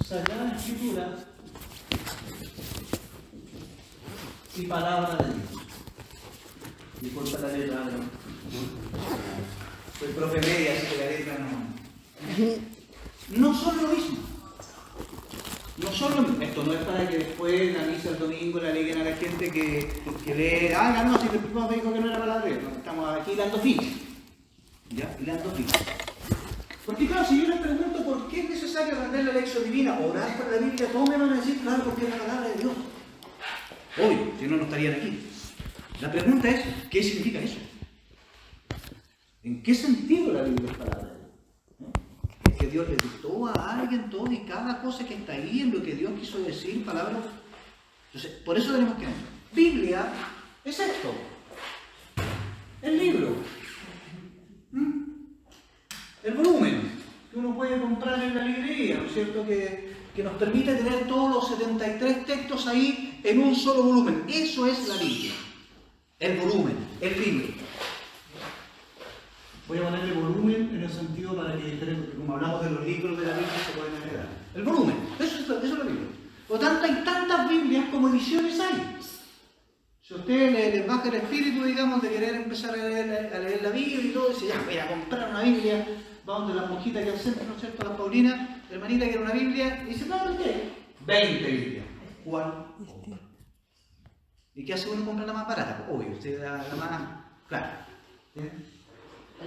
Sagrada Escritura y palabra de Dios. Disculpa la letra, ¿no? Soy profe media, así que la letra no son lo mismo. No son lo mismo. Esto no es para que después en la misa el domingo le aleguen a la gente que lee, no, si el Papa dijo que no era palabra de Dios. No, estamos aquí dando fichas. ¿Ya? Dando fichas. Porque claro, si yo les pregunto por qué es necesario aprender la lección divina, orar por la Biblia, todos me van a decir, claro, porque es la palabra de Dios. Obvio, si no, no estarían aquí. La pregunta es, ¿qué significa eso? ¿En qué sentido la Biblia es palabra de Dios? ¿Es que Dios le dictó a alguien todo y cada cosa que está ahí en lo que Dios quiso decir, palabras? Entonces, por eso tenemos que entender. Biblia es esto. El libro. El volumen que uno puede comprar en la librería, ¿no es cierto? Que nos permite tener todos los 73 textos ahí en un solo volumen. Eso es la Biblia. El volumen, el libro. Voy a ponerle volumen en el sentido para que, como hablamos de los libros de la Biblia, se pueden agregar. El volumen, eso es la Biblia. Por lo tanto, hay tantas Biblias como ediciones hay. Si a usted le baja el espíritu, digamos, de querer empezar a leer la Biblia y todo, dice, ya, voy a comprar una Biblia, va donde la monjita que al centro, ¿no es cierto?, la Paulina, la hermanita quiere una Biblia, y dice, no, ¿qué? 20 Biblias. ¿Cuál? ¿Y qué hace uno? Compra la más barata? Obvio, usted la más clara.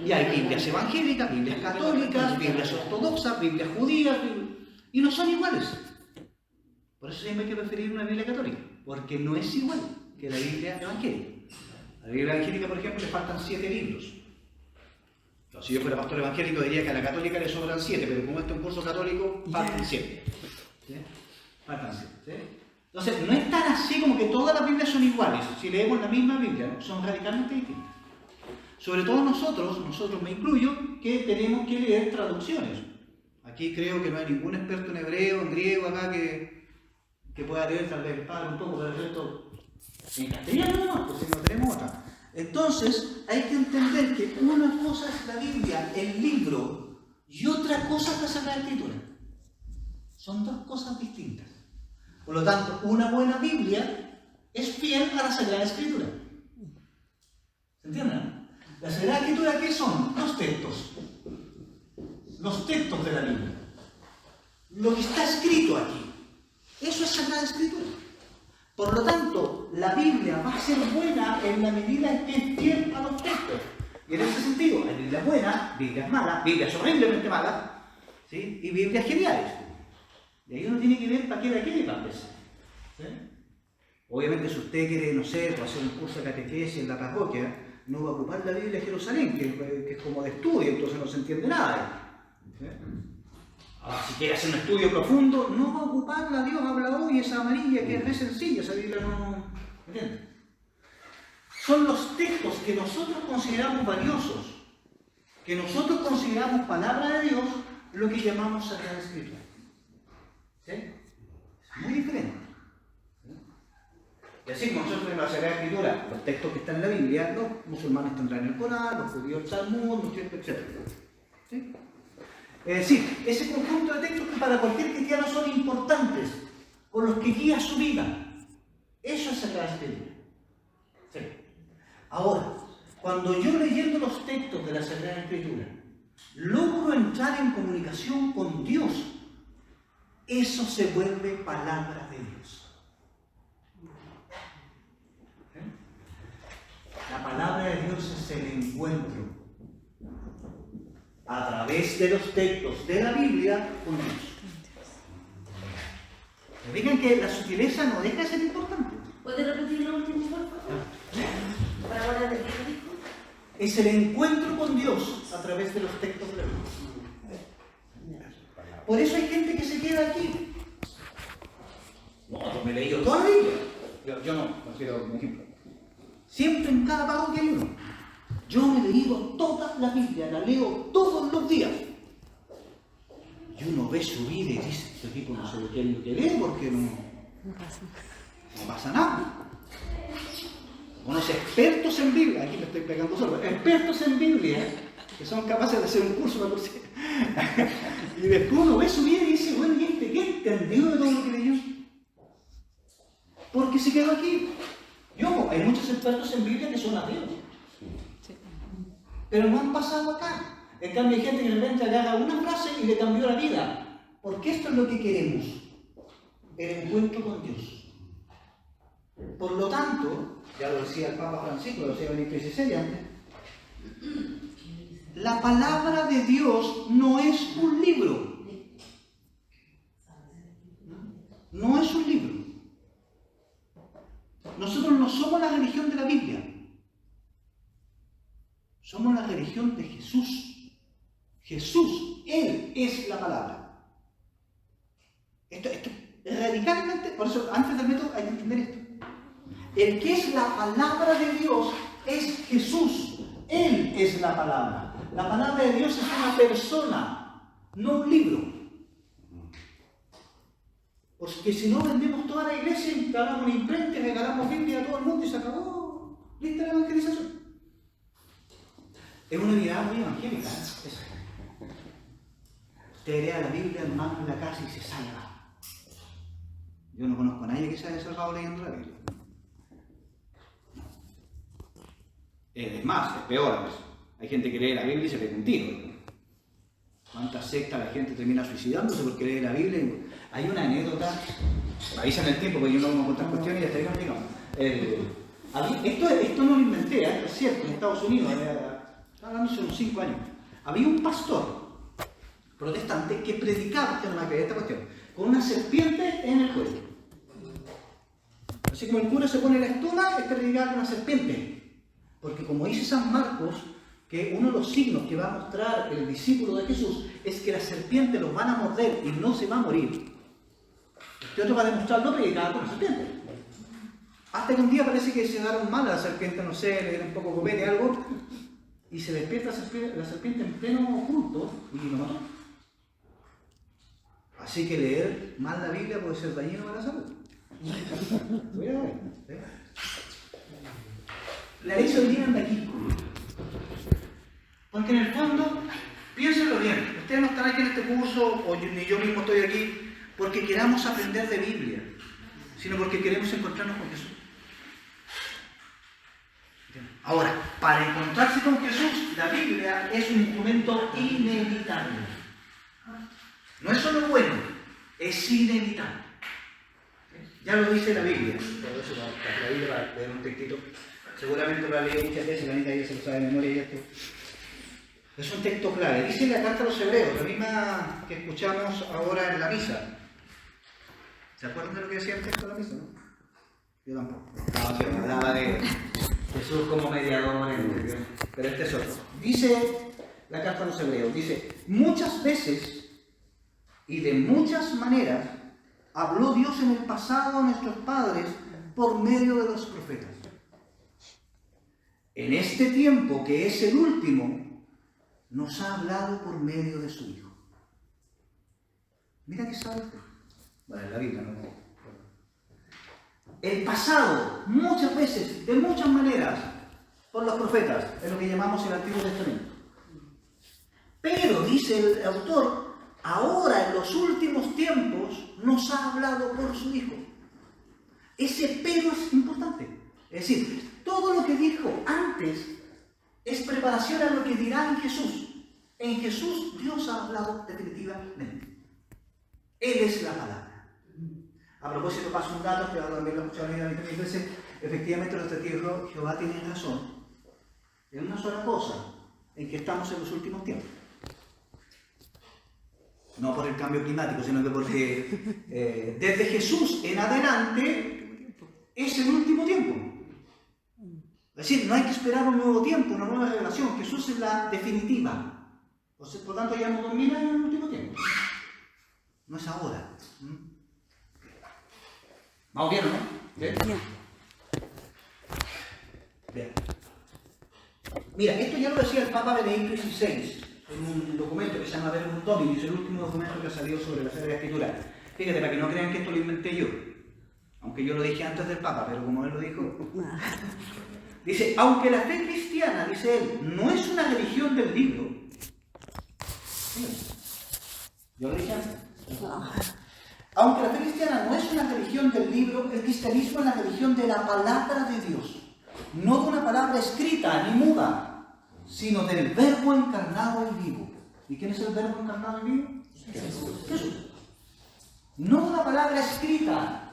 Y hay Biblias evangélicas, Biblias católicas, Biblias ortodoxas, Biblias judías, y no son iguales. Por eso siempre hay que preferir una Biblia católica, porque no es igual que la Biblia evangélica. A la Biblia evangélica, por ejemplo, le faltan 7 libros. No, si yo fuera pastor evangélico diría que a la católica le sobran 7, pero como este es un curso católico, faltan 7. ¿Sí? Faltan 7. ¿Sí? Entonces, no es tan así como que todas las Biblias son iguales. Si leemos la misma Biblia, ¿no? Son radicalmente distintas. Sobre todo nosotros me incluyo, que tenemos que leer traducciones. Aquí creo que no hay ningún experto en hebreo, en griego acá que pueda leer, tal vez el padre un poco, pero el resto en castellano no, pues si no tenemos otra. Entonces, hay que entender que una cosa es la Biblia, el libro, y otra cosa es la Sagrada Escritura. Son dos cosas distintas. Por lo tanto, una buena Biblia es fiel a la Sagrada Escritura. ¿Se entiende? La Sagrada Escritura, ¿qué son? Los textos. Los textos de la Biblia. Lo que está escrito aquí. Eso es Sagrada Escritura. Por lo tanto, la Biblia va a ser buena en la medida en que es fiel a los textos. Y en ese sentido, hay Biblias buenas, Biblias malas, Biblias horriblemente malas, ¿sí? Y Biblias geniales. Y ahí uno tiene que ver para qué la quiere para empezar. ¿Sí? Obviamente, si usted quiere, no sé, hacer un curso de catequesis en la parroquia, no va a ocupar la Biblia de Jerusalén, que es como de estudio, entonces no se entiende nada. ¿Sí? Ahora, si quiere hacer un estudio profundo, no va a ocuparla. Dios habla hoy, esa amarilla que es re sencilla, esa Biblia no. ¿Entiendes? Son los textos que nosotros consideramos valiosos, que nosotros consideramos palabra de Dios, lo que llamamos Sagrada Escritura. ¿Sí? Es muy diferente. ¿Sí? Y así como nosotros tenemos la Sagrada Escritura, los textos que están en la Biblia, los musulmanes tendrán el Corán, los judíos el Talmud, etc. ¿Sí? Es decir, ese conjunto de textos que para cualquier cristiano son importantes, con los que guía su vida. Eso es Sagrada Escritura. Sí. Ahora, cuando yo leyendo los textos de la Sagrada Escritura, logro entrar en comunicación con Dios, eso se vuelve palabra de Dios. ¿Sí? La palabra de Dios es el encuentro a través de los textos de la Biblia con Dios. ¿Se fijan que la sutileza no deja de ser importante? ¿Puede repetir lo último, por favor? Para ahora de qué dijo. Es el encuentro con Dios a través de los textos de la Biblia. Por eso hay gente que se queda aquí. No, yo me he leído toda la Biblia. Yo no considero como ejemplo. Siempre en cada parroquia hay uno. Yo me he leído toda la Biblia, la leo todos los días. Y uno ve su vida y dice, este tipo no sé qué es lo que lee porque no pasa nada. Unos expertos en Biblia, aquí me estoy pegando solo, expertos en Biblia, que son capaces de hacer un curso para por sí. Y después uno ve su vida y dice, bueno, ¿y este qué? entendió de todo lo que leyó? Porque se quedó aquí. Y ojo, hay muchos expertos en Biblia que son ateos. Pero no han pasado acá. En cambio hay gente que de repente agarra una frase y le cambió la vida. Porque esto es lo que queremos. El encuentro con Dios. Por lo tanto, ya lo decía el Papa Francisco, lo decía Benito XVI antes, la palabra de Dios no es un libro. No es un libro. Nosotros no somos la religión de la Biblia. Somos la religión de Jesús. Jesús, Él es la palabra. Esto radicalmente, por eso antes del método hay que entender esto. El que es la palabra de Dios es Jesús. Él es la palabra. La palabra de Dios es una persona, no un libro. Porque si no vendemos toda la iglesia, instalamos una imprenta, regalamos Biblia a todo el mundo y se acabó. Lista la evangelización. Es una idea muy evangélica. Usted lea la Biblia, hermano, en la casa y se salva. Yo no conozco a nadie que se haya salvado leyendo la Biblia. Es más, es peor a veces. Hay gente que lee la Biblia y se pega un tiro. ¿Cuántas sectas la gente termina suicidándose porque lee la Biblia? Hay una anécdota, me avisan el tiempo porque yo no voy a contar cuestiones y hasta ahí continuamos. Esto no lo inventé, es cierto, en Estados Unidos, hablando hace unos 5 años. Había un pastor protestante que predicaba, usted no me va a creer esta cuestión, con una serpiente en el cuello. Así como el cura se pone la estuna, predicaba con una serpiente. Porque como dice San Marcos, que uno de los signos que va a mostrar el discípulo de Jesús es que las serpientes los van a morder y no se va a morir. Este otro va a demostrarlo predicaba con la serpiente. Hasta que un día parece que se daron mal a la serpiente, no sé, le dieron un poco copete algo, y se despierta la serpiente en pleno culto y lo mató. Así que leer mal la Biblia puede ser dañino para la salud. La ley se origina de aquí. Porque en el fondo, piénsenlo bien, ustedes no están aquí en este curso, o ni yo mismo estoy aquí, porque queramos aprender de Biblia, sino porque queremos encontrarnos con Jesús. Ahora, para encontrarse con Jesús, la Biblia es un instrumento inevitable. No es solo bueno, es inevitable. Ya lo dice la Biblia. Por eso la Biblia va a leer un textito. Seguramente lo ha leído muchas veces, la Anita ya se lo sabe de memoria y esto. Es un texto clave. Dice la carta a los Hebreos, la misma que escuchamos ahora en la misa. ¿Se acuerdan de lo que decía el texto de la misa? ¿No? Yo tampoco. Hablaba de Jesús como mediador, pero este es otro. Dice la carta a los Hebreos, dice, muchas veces y de muchas maneras habló Dios en el pasado a nuestros padres por medio de los profetas. En este tiempo, que es el último, nos ha hablado por medio de su Hijo. Mira que sabe. Bueno, en la Biblia no. El pasado, muchas veces, de muchas maneras, por los profetas, es lo que llamamos el Antiguo Testamento. Pero, dice el autor, ahora en los últimos tiempos nos ha hablado por su Hijo. Ese pero es importante. Es decir, todo lo que dijo antes es preparación a lo que dirá en Jesús. En Jesús Dios ha hablado definitivamente. Él es la palabra. A propósito, paso un dato que también lo he escuchado 20 veces. Efectivamente, los testigos de Jehová tienen razón. Es una sola cosa, en que estamos en los últimos tiempos. No por el cambio climático, sino que porque desde Jesús en adelante es el último tiempo. Es decir, no hay que esperar un nuevo tiempo, una nueva revelación. Jesús es la definitiva. Por tanto, ya no domina en el último tiempo. No es ahora. ¿Vamos bien o no? ¿Bien? Bien. Mira, esto ya lo decía el Papa Benedicto XVI en un documento que se llama Verbum Domini, es el último documento que ha salido sobre la Sagrada Escritura. Fíjate, para que no crean que esto lo inventé yo, aunque yo lo dije antes del Papa, pero como él lo dijo. Dice, aunque la fe cristiana, dice él, no es una religión del libro. Yo lo dije antes. Aunque la fe cristiana no es una religión del libro, el cristianismo es la religión de la palabra de Dios. No de una palabra escrita ni muda, sino del verbo encarnado y vivo. ¿Y quién es el verbo encarnado y vivo? Jesús. No de una palabra escrita.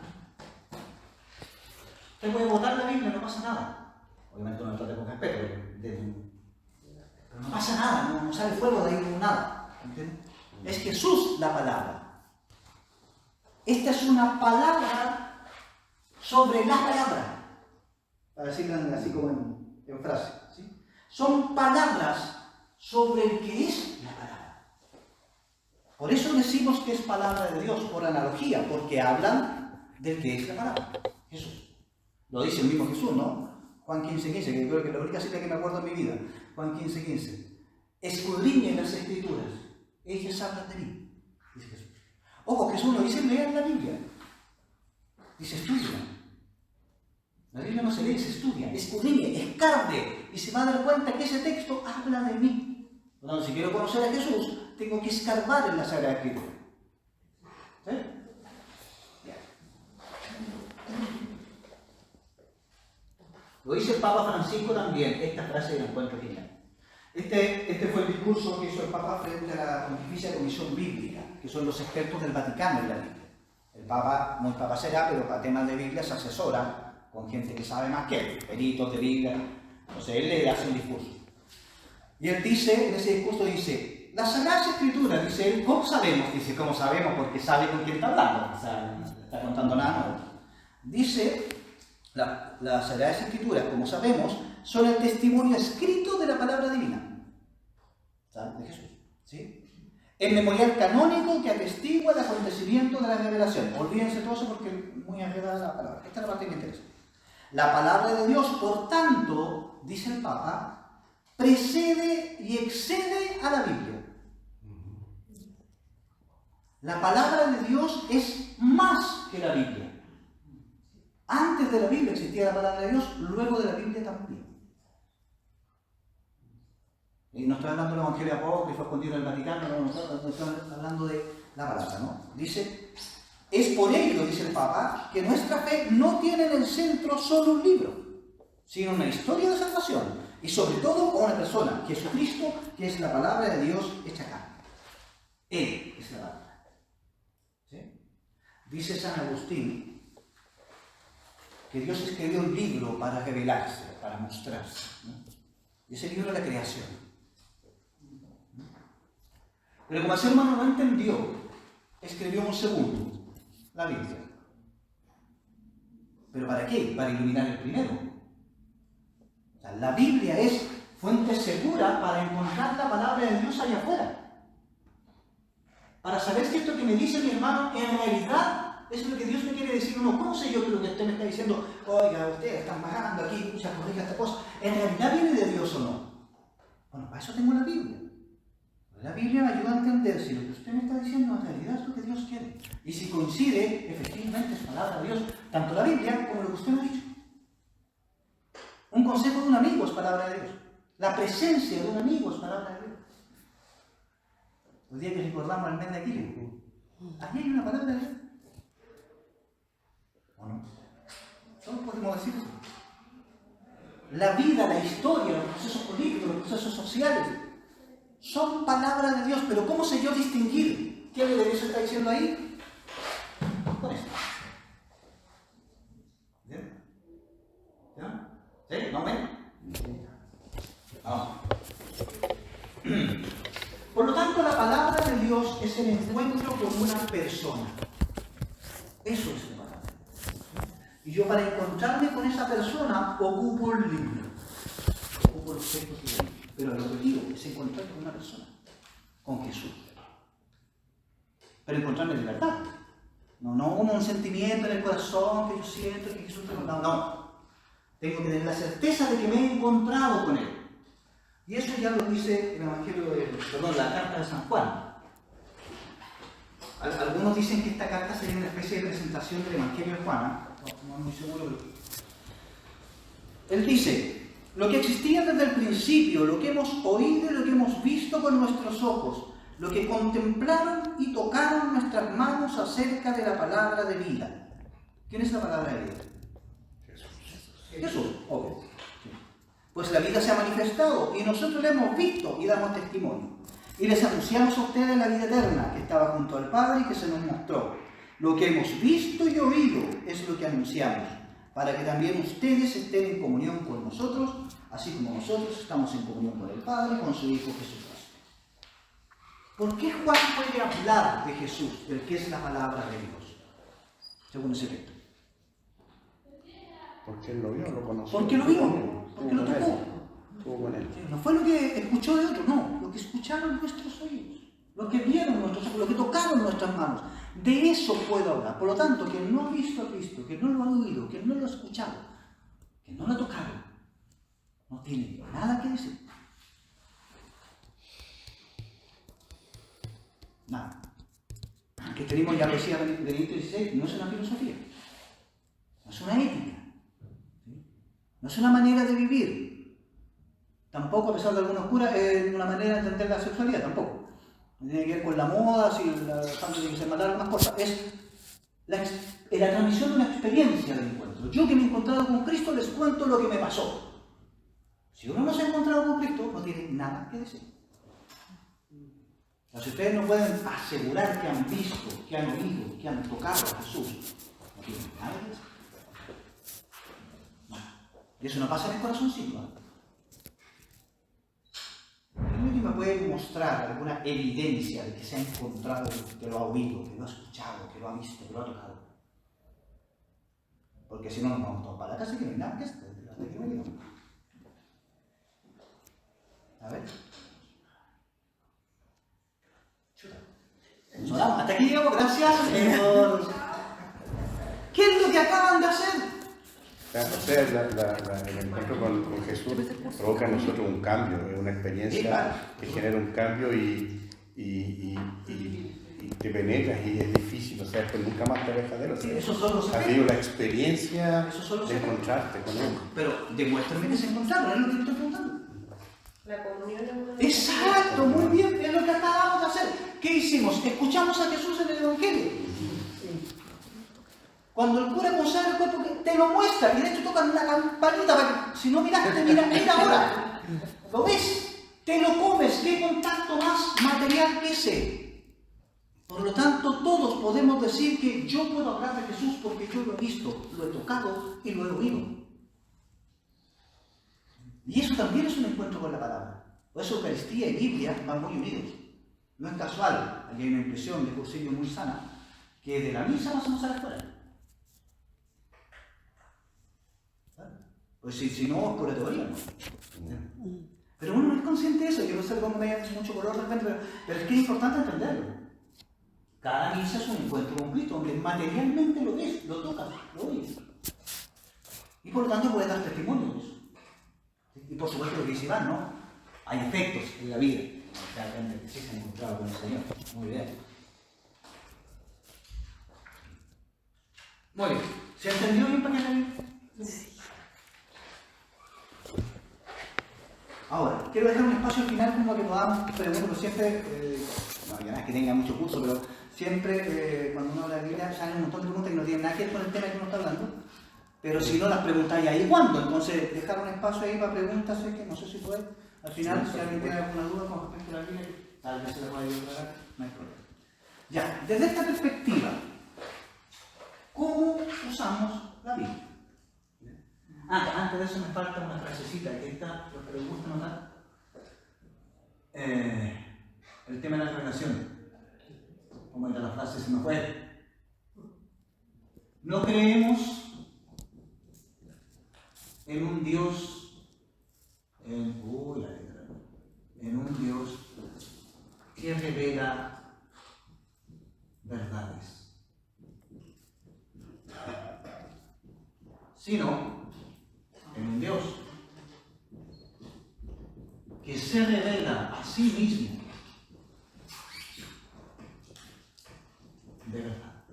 Usted puede botar la Biblia, no pasa nada. Obviamente no lo trate con respeto, pero no pasa nada, no sale fuego de ahí nada. ¿Entiendes? Es Jesús la palabra. Esta es una palabra sobre la palabra. Para decirlo así como en frase. ¿Sí? Son palabras sobre el que es la palabra. Por eso decimos que es palabra de Dios, por analogía, porque hablan del que es la palabra. Jesús. Lo dice el mismo Jesús, ¿no? Juan 15:15, que creo que es la única cita que me acuerdo en mi vida. Juan 15:15. Escudriñen las Escrituras. Ellas hablan de mí, dice Jesús. Ojo, Jesús no dice leer la Biblia. Dice estudia. La Biblia no se lee, se estudia. Escudriñe, escarbe. Y se va a dar cuenta que ese texto habla de mí. Bueno, si quiero conocer a Jesús, tengo que escarbar en la Sagrada Escritura. ¿Sí? Lo dice el Papa Francisco también. Esta frase la encuentro genial. Este fue el discurso que hizo el Papa frente a la Pontificia Comisión Bíblica, que son los expertos del Vaticano en la Biblia. El Papa, no es Papa será, pero para temas de Biblia se asesora con gente que sabe más que él, peritos de Biblia. Entonces él le hace un discurso. Y él dice, en ese discurso dice, las Sagradas Escrituras, dice él, ¿cómo sabemos? Dice, ¿cómo sabemos? Porque sabe con quién está hablando. O sea, no está contando nada nuevo. Dice, las Sagradas Escrituras, como sabemos, son el testimonio escrito de la palabra divina. ¿Sabes? De Jesús. ¿Sí? El memorial canónico que atestigua el acontecimiento de la revelación. Olvídense todo eso porque es muy enredada la palabra. Esta es la parte que me interesa. La palabra de Dios, por tanto, dice el Papa, precede y excede a la Biblia. La palabra de Dios es más que la Biblia. Antes de la Biblia existía la palabra de Dios, luego de la Biblia también. Y no estoy hablando del Evangelio apócrifo escondido en el Vaticano, no estoy hablando de la palabra, ¿no? Dice, es por ello, dice el Papa, que nuestra fe no tiene en el centro solo un libro, sino una historia de salvación, y sobre todo a una persona, Jesucristo, que es la palabra de Dios hecha carne. Él es la palabra. ¿Sí? Dice San Agustín que Dios escribió un libro para revelarse, para mostrarse, ¿no? Y ese libro es la creación. Pero como el ser humano no entendió, escribió un segundo, la Biblia. ¿Pero para qué? Para iluminar el primero. O sea, la Biblia es fuente segura para encontrar la palabra de Dios allá afuera. Para saber si esto que me dice mi hermano en realidad es lo que Dios me quiere decir o no. ¿Cómo sé yo que lo que usted me está diciendo, oiga, ustedes están bajando aquí, muchas corrijas, esta cosa, en realidad viene de Dios o no? Bueno, para eso tengo la Biblia. La Biblia me ayuda a entender si lo que usted me está diciendo en realidad es lo que Dios quiere. Y si coincide, efectivamente es palabra de Dios, tanto la Biblia como lo que usted me ha dicho. Un consejo de un amigo es palabra de Dios. La presencia de un amigo es palabra de Dios. El día que recordamos el mes de Aquila, aquí hay una palabra de Dios. ¿O no? Todos podemos decir eso. La vida, la historia, los procesos políticos, los procesos sociales, son palabras de Dios, pero ¿cómo sé yo distinguir qué de Dios está diciendo ahí? Con esto. ¿Bien? ¿Ya? ¿Sí? ¿No ven? Vamos. Por lo tanto, la palabra de Dios es el encuentro con una persona. Eso es la palabra. Y yo para encontrarme con esa persona ocupo el libro. Ocupo los textos que leí. Pero el objetivo es encontrar con una persona, con Jesús. Pero encontrarme de verdad. No un sentimiento en el corazón que yo siento que Jesús me ha. No. Tengo que tener la certeza de que me he encontrado con Él. Y eso ya lo dice el Evangelio la carta de San Juan. Algunos dicen que esta carta sería una especie de presentación del Evangelio de Juan. No es muy seguro, pero él dice: lo que existía desde el principio, lo que hemos oído y lo que hemos visto con nuestros ojos, lo que contemplaron y tocaron nuestras manos acerca de la palabra de vida. ¿Quién es la palabra de vida? Jesús, obvio. Pues la vida se ha manifestado y nosotros la hemos visto y damos testimonio. Y les anunciamos a ustedes la vida eterna que estaba junto al Padre y que se nos mostró. Lo que hemos visto y oído es lo que anunciamos, para que también ustedes estén en comunión con nosotros, así como nosotros estamos en comunión con el Padre y con su Hijo Jesucristo. ¿Por qué Juan puede hablar de Jesús, del que es la palabra de Dios? Según ese texto. Porque él lo vio, lo conoció. Porque lo vio, porque lo tocó. Estuvo con él. No fue lo que escuchó de otros, no, lo que escucharon nuestros oídos, lo que vieron nuestros ojos, lo que tocaron nuestras manos. De eso puedo hablar. Por lo tanto, quien no ha visto a Cristo, quien no lo ha oído, quien no lo ha escuchado, quien no lo ha tocado, no tiene nada que decir. Nada. Que tenemos, ya decía Benedicto XVI, no es una filosofía, no es una ética, ¿sí? No es una manera de vivir, tampoco, a pesar de algunos curas, una manera de entender la sexualidad, tampoco. No tiene que ver con la moda, si la gente tiene que ser matar, algunas cosas. Es la transmisión de una experiencia del encuentro. Yo que me he encontrado con Cristo les cuento lo que me pasó. Si uno no se ha encontrado con Cristo, no tiene nada que decir. Si ustedes no pueden asegurar que han visto, que han oído, que han tocado a Jesús, no tienen nada que decir. No. Y eso no pasa en el corazoncito, ¿eh? ¿Alguien me puede mostrar alguna evidencia de que se ha encontrado, que lo ha oído, que lo ha escuchado, que lo ha visto, que lo ha tocado? Porque si no, nos vamos todos para la casa y que no hay nada que esto. A ver. Sonamos. Hasta aquí llegamos, gracias. ¿Qué es lo que acaban de hacer? O sea, el encuentro con Jesús provoca en nosotros un cambio, una experiencia que genera un cambio y te penetras y es difícil, o sea, que nunca más te alejas de él. O sea, Esos son los has vivido la experiencia de encontrarte con él. Pero demuéstrame que se encontraron, es lo que te estoy preguntando. La comunión es una... Exacto, muy bien, es lo que acabamos de hacer. ¿Qué hicimos? Escuchamos a Jesús en el Evangelio. Cuando el cura consagra el cuerpo, te lo muestra y de hecho tocan una campanita para que si no miraste, mira ahora. ¿Lo ves? Te lo comes. ¿Qué contacto más material que ese? Por lo tanto, todos podemos decir que yo puedo hablar de Jesús porque yo lo he visto, lo he tocado y lo he oído. Y eso también es un encuentro con la palabra. Por eso Eucaristía y Biblia van muy unidos. No es casual, aquí hay una impresión de Cursillo muy sana, que de la misa pasamos a la escuela. Pues si no, por la teoría, ¿no? Pero uno no es consciente de eso. Yo no sé cómo me da mucho color de repente, pero es que es importante entenderlo. Cada misa es un encuentro con Cristo, donde materialmente lo ves, lo tocas, lo oyes. Y por lo tanto puedes dar testimonio de eso. Y por supuesto lo que dice Iván, ¿no? Hay efectos en la vida. Cada gente que sí se ha encontrado con el Señor. Muy bien. Muy bien. ¿Se ha entendido bien para qué la Biblia? Sí. Ahora, quiero dejar un espacio al final como que podamos preguntar, siempre, no hay nada que tenga mucho curso, pero siempre cuando uno habla de Biblia salen un montón de preguntas que no tienen nada que ver con el tema que uno está hablando, pero si no las preguntáis ahí, ¿cuándo? Entonces, dejar un espacio ahí para preguntas, sé que no sé si puede. Al final, si alguien tiene alguna duda con respecto a la Biblia, tal vez se la pueda aclarar, no hay problema. Ya, desde esta perspectiva, ¿cómo usamos la Biblia? Antes de eso me falta una frasecita, que está, lo que les gusta notar. El tema de las relaciones. ¿Cómo era la frase? Se me fue. No creemos en un Dios, en un Dios que revela verdades, sino en un Dios que se revela a sí mismo de verdad.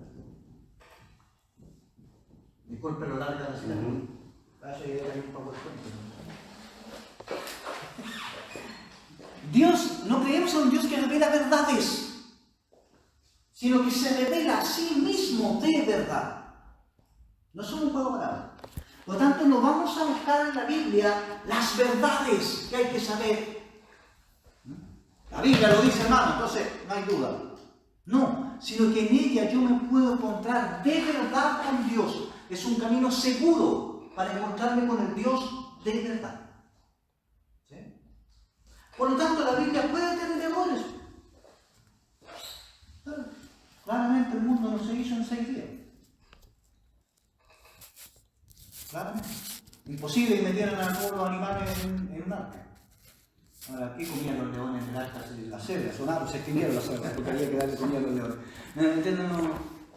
Disculpe lo larga la cita. Dios, no creemos en un Dios que revela verdades, sino que se revela a sí mismo de verdad. No es un juego parado. Por lo tanto, no vamos a buscar en la Biblia las verdades que hay que saber. La Biblia lo dice, hermano, entonces no hay duda. No, sino que en ella yo me puedo encontrar de verdad con Dios. Es un camino seguro para encontrarme con el Dios de verdad. ¿Sí? Por lo tanto, la Biblia puede tener errores. Claramente el mundo no se hizo en 6 días. Claramente. Imposible que metieran a todos los animales en un arca. Ahora, aquí comían los leones en el arca, las cebras, sonaron, se extinguieron las cebras porque había que darle comida a los leones.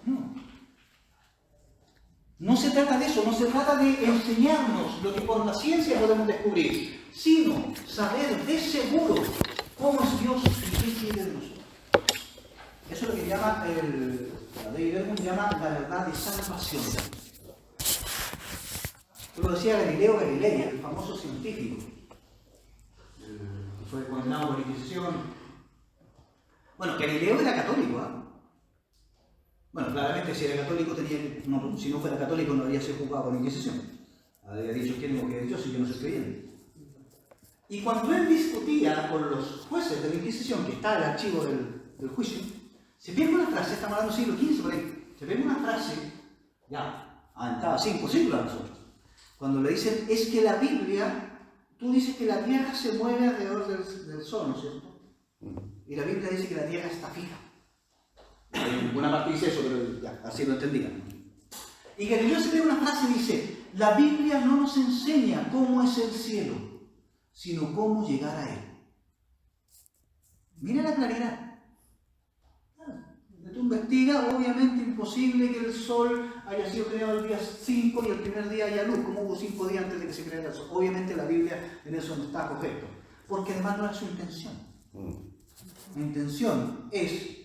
No. No se trata de eso, no se trata de enseñarnos lo que por la ciencia podemos descubrir, sino saber de seguro cómo es Dios y qué quiere de nosotros. Eso es lo que llama la David Bergman llama la verdad de salvación. Yo lo decía Galileo Galilei, el famoso científico, que fue condenado por la Inquisición. Bueno, Galileo era católico, ¿eh? Bueno, claramente si era católico si no fuera católico no habría sido juzgado por la Inquisición. Habría dicho quién es lo que es Dios y yo no soy creyente. Y cuando él discutía con los jueces de la Inquisición, que está el archivo del juicio, se pierde una frase, estamos hablando del siglo XV por ahí, se pierde una frase, ya, estaba 5 siglos a nosotros, cuando le dicen, es que la Biblia, tú dices que la Tierra se mueve alrededor del Sol, ¿no es cierto? Y la Biblia dice que la Tierra está fija. En buena parte dice eso, pero ya, así lo entendía. Y Galileo se pierde una frase y dice, la Biblia no nos enseña cómo es el cielo, sino cómo llegar a él. Mira la claridad. Tú investigas, obviamente imposible que el sol haya sido creado el día 5 y el primer día haya luz, como hubo 5 días antes de que se creara el sol. Obviamente la Biblia en eso no está correcto, porque además no era su intención. La intención es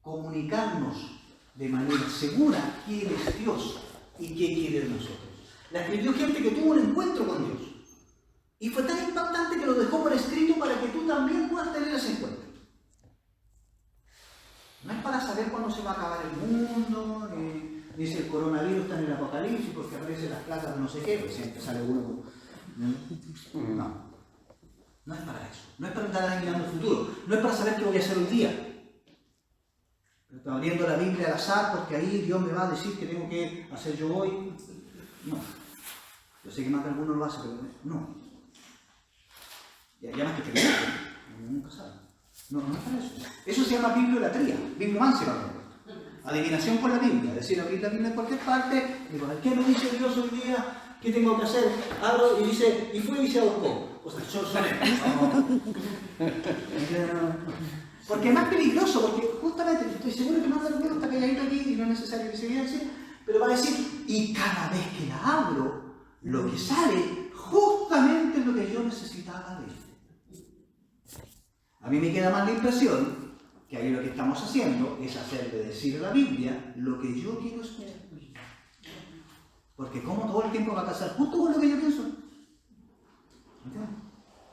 comunicarnos de manera segura quién es Dios y qué quiere de nosotros. La escribió gente que tuvo un encuentro con Dios y fue tan impactante que lo dejó por escrito para que tú también puedas tener ese encuentro. No es para saber cuándo se va a acabar el mundo, ni si el coronavirus está en el apocalipsis, porque aparecen las plagas de no sé qué, pues siempre sale uno. No es para eso. No es para estar adivinando el futuro. No es para saber qué voy a hacer hoy día. Estoy abriendo la Biblia al azar porque ahí Dios me va a decir que tengo que hacer yo hoy. No. Yo sé que más de alguno lo hace, pero no. Ya más que creer, nunca sabe. No es para eso. Eso se llama bibliolatría, bibliomancia. Adivinación por la Biblia. Es decir, abrir la Biblia en cualquier parte, digo, ¿qué me dice Dios hoy día? ¿Qué tengo que hacer? Abro y dice, y fue y se ahorcó. O sea, yo porque es más peligroso, porque justamente estoy seguro que más de alguno está calladito aquí y no es necesario que se vea decir, pero va a decir, y cada vez que la abro, lo que sale justamente es lo que yo necesitaba de él. A mí me queda más la impresión que ahí lo que estamos haciendo es hacerle decir a la Biblia lo que yo quiero escuchar. Porque como todo el tiempo va a casar justo con lo que yo pienso. ¿Entiendes?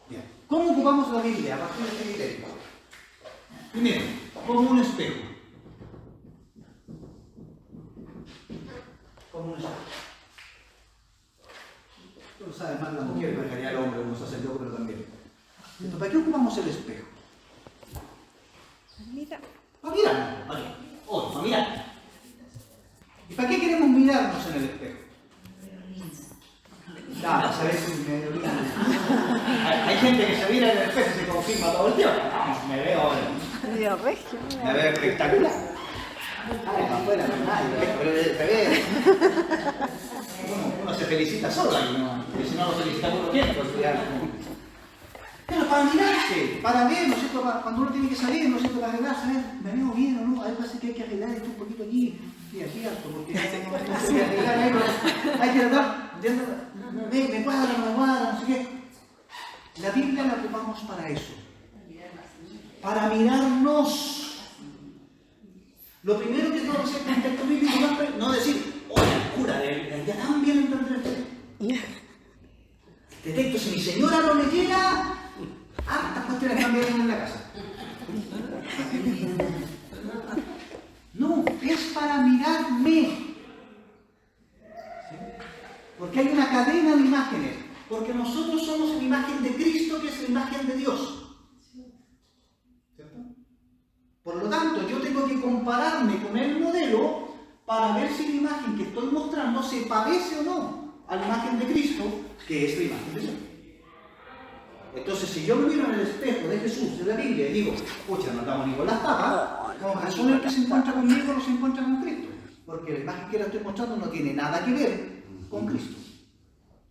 Bien. ¿Cómo ocupamos la Biblia a partir de este criterio? Primero, como un espejo. Como un espejo. Tú lo sabes más la mujer, pero el hombre, uno se hace yo, pero también. Entonces, ¿para qué ocupamos el espejo? Mira. Para mirarnos, para mirar. ¿Y para qué queremos mirarnos en el espejo? Para saber si me veo. Hay gente que se mira en el espejo y se confirma todo el tiempo. No, me veo me veo espectacular. Ay, para afuera no hay nadie, pero te ve. Uno se felicita solo ahí, ¿no? Porque si no lo felicita por tiempo, pero para mirarse, para ver, ¿no es cierto? Cuando uno tiene que salir, ¿no es cierto? Para arreglarse, a ver, ¿me veo bien o no? A ver, parece que hay que arreglar esto un poquito aquí y aquí alto, porque hay que arreglar ahí, hay que arreglar, ¿entiendes? Me cuadra, no me cuadra, no sé qué. La Biblia la ocupamos para eso. Para mirarnos. Lo primero que tengo que hacer con el texto bíblico no decir, oye, cura, ya también entender el texto. Este texto, si mi señora no me llega, hartas ustedes también en la casa. No, es para mirarme. ¿Sí? Porque hay una cadena de imágenes. Porque nosotros somos la imagen de Cristo, que es la imagen de Dios. ¿Cierto? Por lo tanto, yo tengo que compararme con el modelo para ver si la imagen que estoy mostrando se parece o no a la imagen de Cristo, que es la imagen de Dios. Entonces, si yo me miro en el espejo de Jesús, de la Biblia, y digo, pucha, no estamos ni con las tapas, como Jesús el que se encuentra conmigo no se encuentra con Cristo. Porque la imagen que le estoy mostrando no tiene nada que ver con Cristo,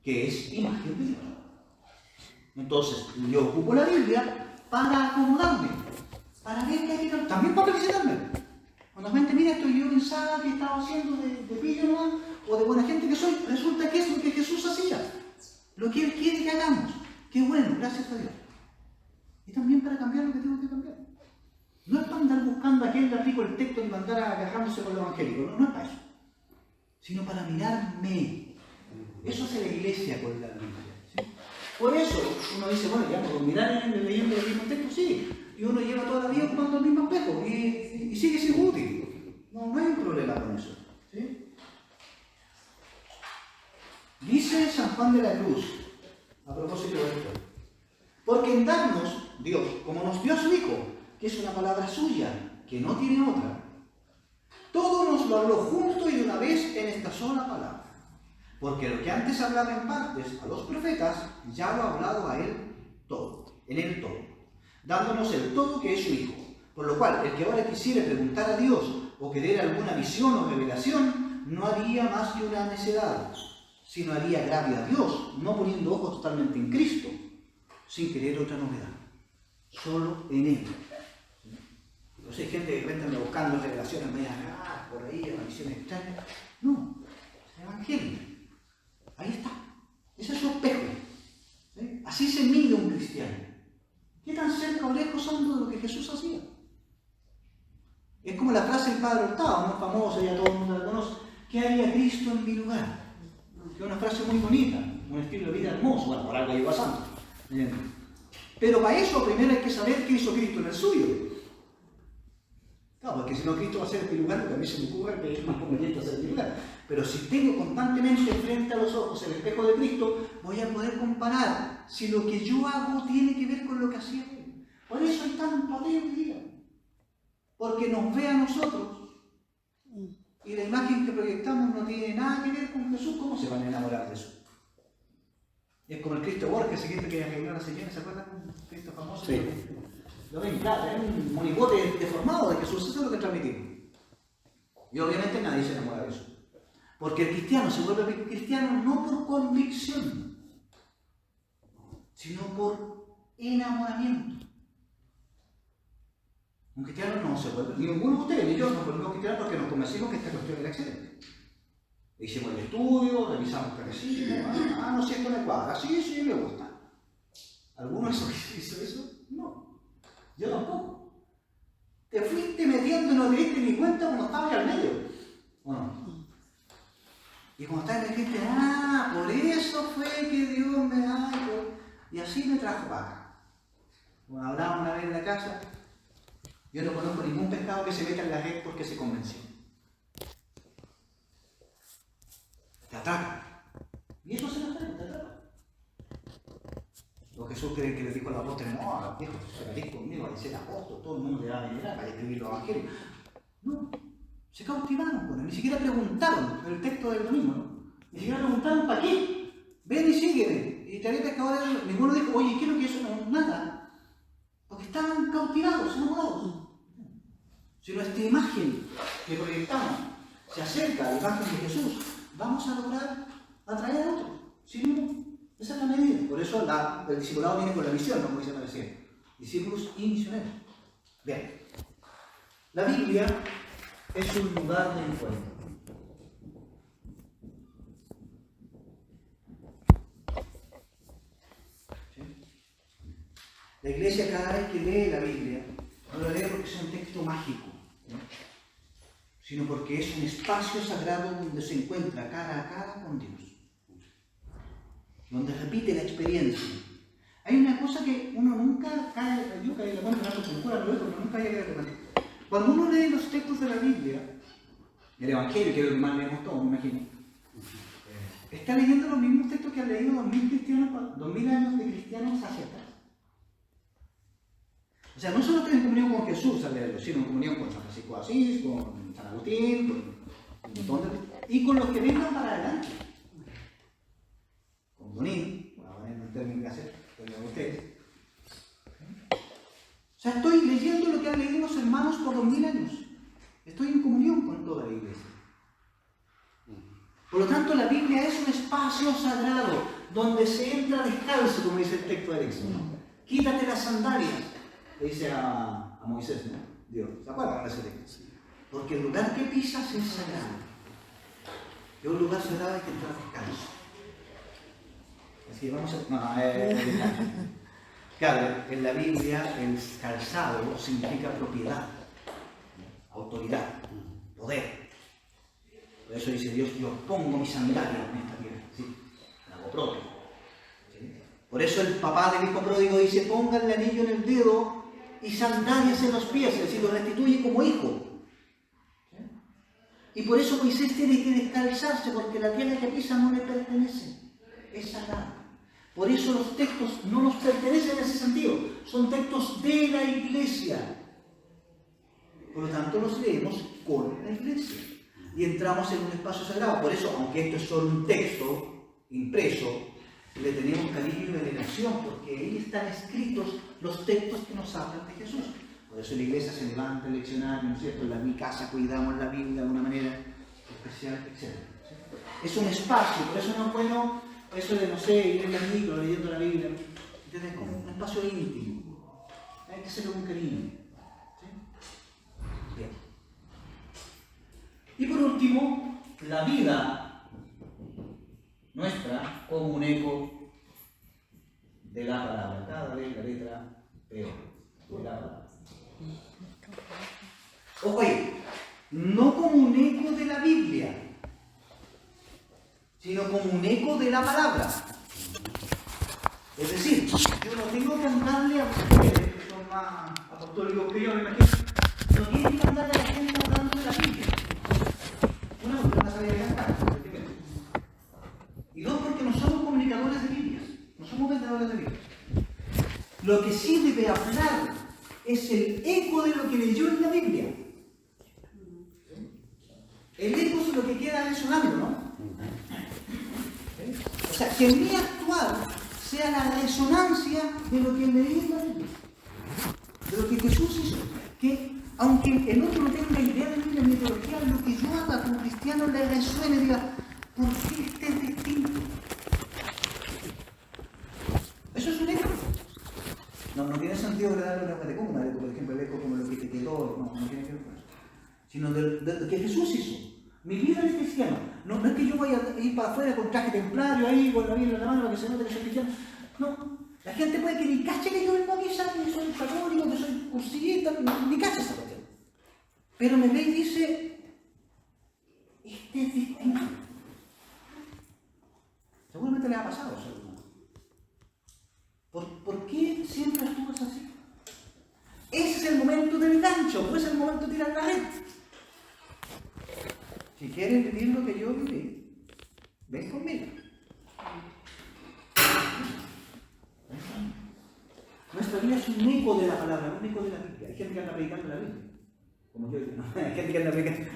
que es imagen de Dios. Entonces, yo ocupo la Biblia para acomodarme, para ver qué hay que hacer, también para felicitarme. Cuando la gente mira esto, yo pensaba que estaba haciendo de pillo nomás, o de buena gente que soy, resulta que es lo que Jesús hacía, lo que Él quiere que hagamos. Qué bueno, gracias a Dios. Y también para cambiar lo que tengo que cambiar. No es para andar buscando a aquel de rico el texto ni andar agarrándose con lo evangélico, no es para eso. Sino para mirarme. Eso hace la iglesia con la Biblia. ¿Sí? Por eso uno dice, bueno, ya por mirar leyendo el mismo texto, sí. Y uno lleva toda la vida ocupando el mismo espejo y sigue siendo útil. No hay un problema con eso. ¿Sí? Dice San Juan de la Cruz, a propósito de esto, porque en darnos Dios, como nos dio a su Hijo, que es una palabra suya, que no tiene otra, todo nos lo habló junto y de una vez en esta sola palabra. Porque lo que antes hablaba en partes a los profetas, ya lo ha hablado a él todo, en él todo, dándonos el todo que es su Hijo. Por lo cual, el que ahora quisiera preguntar a Dios o que diera alguna visión o revelación, no haría más que una necedad, sino haría agravio a Dios, no poniendo ojos totalmente en Cristo, sin querer otra novedad, solo en Él. No sé, hay gente que de repente anda buscando revelaciones medias raras, por ahí, apariciones extrañas. No, es el Evangelio. Ahí está. Ese es su espejo. ¿Sí? Así se mide un cristiano. ¿Qué tan cerca o lejos ando de lo que Jesús hacía? Es como la frase del Padre Hurtado, muy famosa, ya todo el mundo la conoce. ¿Qué haría Cristo en mi lugar? Que es una frase muy bonita, un estilo de vida hermoso, bueno, por algo llegó a santo. Pero para eso primero hay que saber qué hizo Cristo en el suyo. Claro, porque si no Cristo va a ser en mi lugar, porque a mí se me ocurre que es más conveniente hacer en mi lugar. Pero si tengo constantemente frente a los ojos el espejo de Cristo, voy a poder comparar si lo que yo hago tiene que ver con lo que hacía Él. Por eso hay tanto ateo hoy día. Porque nos ve a nosotros y la imagen que proyectamos no tiene nada que ver con Jesús. ¿Cómo se van a enamorar de eso? Es como el Cristo Borges, ese Cristo que arregló a la señora, ¿se acuerdan? Un Cristo famoso. Sí. Lo ven, claro, es un monigote deformado de Jesús, eso es lo que transmitimos. Y obviamente nadie se enamora de eso. Porque el cristiano se vuelve cristiano no por convicción, sino por enamoramiento. Un cristiano no se vuelve, ni ninguno de ustedes ni yo nos volvemos cristianos porque nos convencimos que esta cuestión era excelente. Hicimos el estudio, revisamos el catecismo, no sé, esto me cuadra, sí, me gusta. ¿Alguno hizo eso? No, yo tampoco. Te fuiste metiendo y no te diste ni cuenta cuando estabas al medio, ¿o no? Y cuando estabas en el dijiste, por eso fue que Dios me y así me trajo para acá. Bueno, hablábamos una vez en la casa. Yo no conozco ningún pescado que se meta en la red porque se convenció. Te atrapa. Y eso se lo trae, te atrapa. Lo Jesús cree que le dijo a los apóstoles, no, a los viejos, se metís conmigo, a ser apóstol, todo el mundo le va a venerar para escribir los evangelios. No, se cautivaron con él, ni siquiera preguntaron, el texto del domingo, ¿no? Ni siquiera preguntaron para qué. Ven y sígueme. Y te haré pescadores, ninguno dijo, oye, ¿qué es lo que eso? No, nada. Porque estaban cautivados, enamorados. Si nuestra imagen que proyectamos se acerca a la imagen de Jesús, vamos a lograr atraer a otros. Si no, esa es la medida. Por eso el discipulado viene con la misión, como dice Parecía. Discípulos y misioneros. Bien. La Biblia es un lugar de encuentro. ¿Sí? La iglesia cada vez que lee la Biblia, no lo lee porque es un texto mágico, ¿no? Sino porque es un espacio sagrado donde se encuentra cara a cara con Dios, donde repite la experiencia Hay una cosa que uno nunca cae, yo caí en la cuenta, no se me ocurre, pero nunca hay que caer en la cuenta. Cuando uno lee los textos de la Biblia, el Evangelio, que es lo que más leemos todos, me imagino, está leyendo los mismos textos que han leído 2000 años de cristianos hacia atrás. O sea, no solo están en comunión con Jesús al leerlo, sino en comunión con San Francisco de Asís, con San Agustín, y con los que vengan para adelante. Con Bonín, bueno, Bonín no es el término que hace, pero ustedes. O sea, estoy leyendo lo que han leído los hermanos por 2000 años. Estoy en comunión con toda la iglesia. Por lo tanto, la Biblia es un espacio sagrado donde se entra descalzo, como dice el texto de Éxodo. Quítate las sandalias, le dice a Moisés, ¿no? Dios, ¿se acuerdan de ese texto? Porque el lugar que pisas es sagrado. Y un lugar sagrado hay que entrar descalzo. Así que vamos a... Claro, en la Biblia el calzado significa propiedad, autoridad, poder. Por eso dice Dios, yo pongo mis sandalias en esta tierra, ¿sí? Hago propio. ¿Sí? Por eso el papá del hijo pródigo dice, pongan el anillo en el dedo y sandalias en los pies, es decir, lo restituye como hijo. ¿Sí? Y por eso Moisés tiene que descalzarse, porque la tierra que pisa no le pertenece, es sagrada. Por eso los textos no nos pertenecen en ese sentido, son textos de la iglesia. Por lo tanto, los leemos con la iglesia y entramos en un espacio sagrado. Por eso, aunque esto es solo un texto impreso, le tenemos cariño y veneración, porque ahí están escritos los textos que nos hablan de Jesús. Por eso la iglesia se levanta el leccionario, ¿no es cierto? En mi casa cuidamos la Biblia de una manera especial, etc. Es un espacio, por eso no es bueno eso de, no sé, ir en el libro leyendo la Biblia. Es como un espacio íntimo. Hay que hacerlo con cariño. Bien. Y por último, la vida nuestra como un eco de la palabra. Cada vez la letra peor de la palabra. Ojo ahí, no como un eco de la Biblia, sino como un eco de la palabra. Es decir, yo no tengo que andarle a ustedes, que son más apostólicos que yo, me imagino, no tienen que andarle a la gente hablando de la Biblia. Una, porque no sabía cantar, y dos, porque no somos comunicadores de Biblias, no somos vendedores de Biblias. Lo que sí debe hablar es el eco de lo que leyó en la Biblia. El eco es lo que queda resonando, ¿no? O sea, que mi actuar sea la resonancia de lo que leí en la Biblia, de lo que Jesús hizo. Que aunque el otro no tenga idea de la metodología, lo que yo haga como cristiano le resuene y diga, ¿por qué este es distinto? Eso es un eco. No tiene sentido darle una de como por ejemplo, el eco como lo que te quedó, no tiene que ver con eso. Sino de lo que Jesús hizo. Mi vida es cristiano. No es que yo vaya a ir para afuera con traje templario ahí, con la Biblia en la mano para que se note que soy cristiano. No. La gente puede que ni cache que yo vengo a misa, que soy católico, que soy cursillista, ni cache esa cuestión. Pero me ve y dice, este es distinto. Seguramente le ha pasado eso. ¿Por qué siempre actúas así? Ese es el momento del gancho, no es el momento de tirar la red. Si quieren vivir lo que yo viví, ven conmigo. Nuestra vida es un eco de la palabra, un eco de la Biblia. Hay gente que anda predicando la Biblia, como yo digo, ¿no? Hay gente que anda predicando,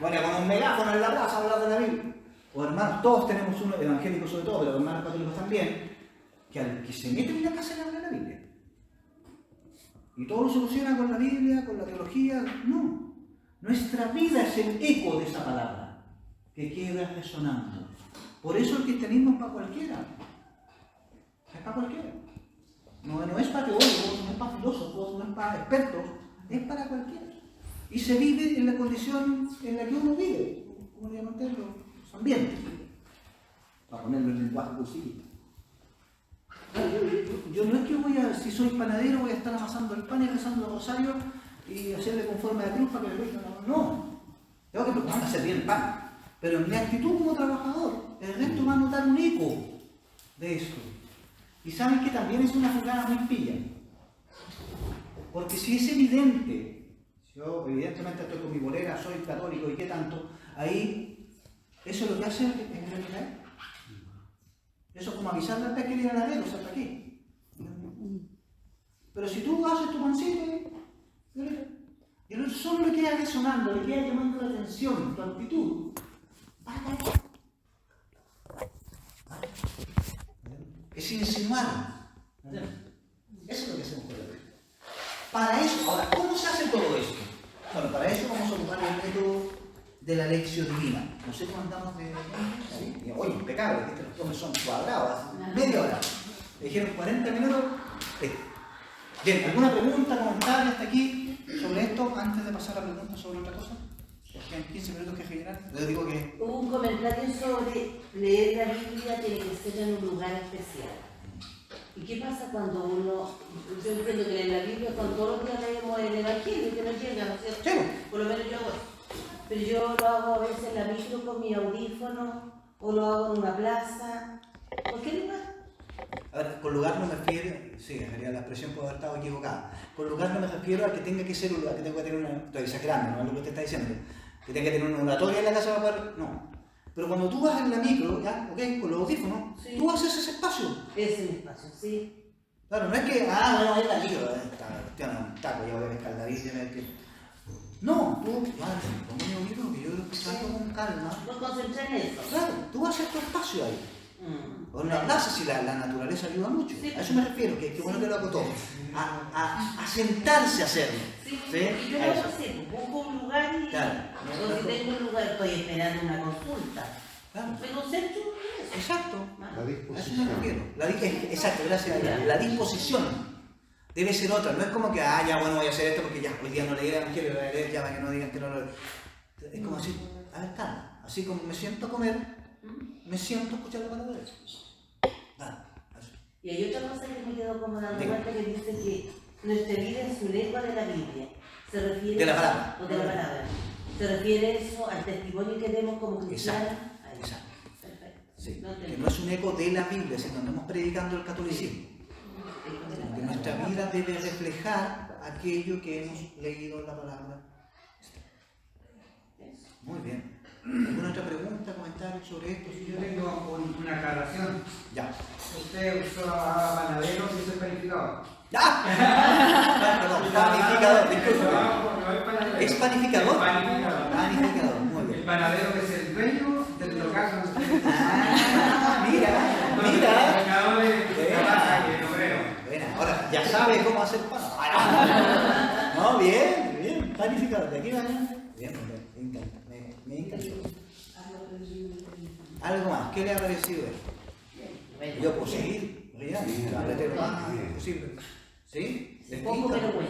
bueno, con un megáfono en la plaza hablar de la Biblia. O hermanos, todos tenemos uno, evangélicos sobre todo, pero hermanos católicos también, que al que se meten en la casa le habla la Biblia. Y todo lo soluciona con la Biblia, con la teología. No. Nuestra vida es el eco de esa palabra que queda resonando. Por eso el cristianismo es para cualquiera. Es para cualquiera. No es para teólogos, no es para filósofos, no es para expertos, es para cualquiera. Y se vive en la condición en la que uno vive, como llaman los ambientes. Para ponerlo en lenguaje cursivo. Yo no es que si soy panadero, voy a estar amasando el pan y rezando el rosario y hacerle con forma de cruz para que le cueste. No. Tengo que preocuparme de hacer bien el pan. Pero en mi actitud como trabajador, el resto va a notar un eco de esto. Y saben que también es una jugada muy pilla. Porque si es evidente, yo evidentemente estoy con mi bolera, soy católico y qué tanto, ahí, eso es lo que hace es que caer. Eso es como avisarle al pez que viene a la red, o sea, ¿para qué? Pero si tú haces tu pancito, y el otro solo le queda resonando, le queda llamando la atención, tu actitud. Es insinuar. Eso es lo que hacemos con la Biblia. Para eso, ahora, ¿cómo se hace todo esto? Bueno, para eso vamos a ocupar el método de la lección divina. No sé cómo andamos de... Oye, impecable, que los tomes son cuadrados, media hora. Le dijeron 40 minutos. Bien, ¿alguna pregunta, comentario hasta aquí sobre esto antes de pasar a la pregunta sobre otra cosa? ¿Quedan 15 minutos que generar? Les digo que... Hubo un comentario sobre leer la Biblia tiene que ser en un lugar especial. ¿Y qué pasa cuando uno, yo entiendo que leer la Biblia, cuando todos los días leemos el Evangelio, que nos llega, ¿no es cierto? Sí. Por lo menos yo hago eso. Pero yo lo hago a veces en la micro con mi audífono, o lo hago en una plaza, cualquier lugar. A ver, con lugar no me refiero, sí, en realidad la expresión puede haber estado equivocada. Con lugar no me refiero a que tenga que ser un lugar, que tenga que tener una, estoy exagerando, no es lo que usted está diciendo, que tenga que tener una oratoria en la casa para poder, no. Pero cuando tú vas en la micro, ya, ok, con los audífonos, Sí. tú haces ese espacio. Es el espacio, sí. Claro, no es que, bueno, es la micro, tiene un taco, ya voy a pescar la bici, no, tú, pongo mi audífono que yo lo escuchando con calma. No concentré en eso. Claro, tú vas a hacer tu espacio ahí. O en la plaza, si la naturaleza ayuda mucho. Sí. A eso me refiero, que bueno que lo hago todo. A sentarse a hacerlo. Sí, ¿Sí? y yo lo hago así, busco un lugar y... Claro. O si tengo un lugar, estoy esperando una consulta. Claro. Me concentro en eso. Exacto. La A eso me disposición. refiero. Exacto, gracias. La disposición debe ser otra. No es como que, ya bueno, voy a hacer esto porque ya hoy día no leí el Evangelio, voy a leer ya para que no digan que no lo leí. Es como así, a ver, calma. Así como me siento a comer, me siento a escuchar la palabra de Dios. Nada. Y hay otra cosa que me quedó como dando Diga. cuenta que dice que nuestra vida es un lengua de la Biblia. Se refiere De la palabra. O de la palabra. Se refiere eso al testimonio que demos como cristianos. Ahí. Exacto. Perfecto. Sí. No Que entendí. no es un eco de la Biblia, sino que estamos predicando el catolicismo. Que nuestra vida debe reflejar aquello que hemos leído en la palabra. Muy bien. ¿Alguna otra pregunta, comentario sobre esto? Yo tengo una aclaración. Ya. Usted usó a panadero y hizo el panificador. ¡Ya! Perdón, panificador, disculpe. No es panadero. ¿Es panificador? Panificador. Panificador, muy El bien. panadero es el dueño del local. Mira. Panificador de la masa y el obrero. Bueno, ahora ya sabe cómo hacer pan. No, bien, panificador. De aquí va adelante. Bien, me encanta. Me encanta. Algo más, ¿qué le ha parecido esto? Yo puedo seguir, posible. ¿Sí? ¿Les Poco gusta? pero bueno.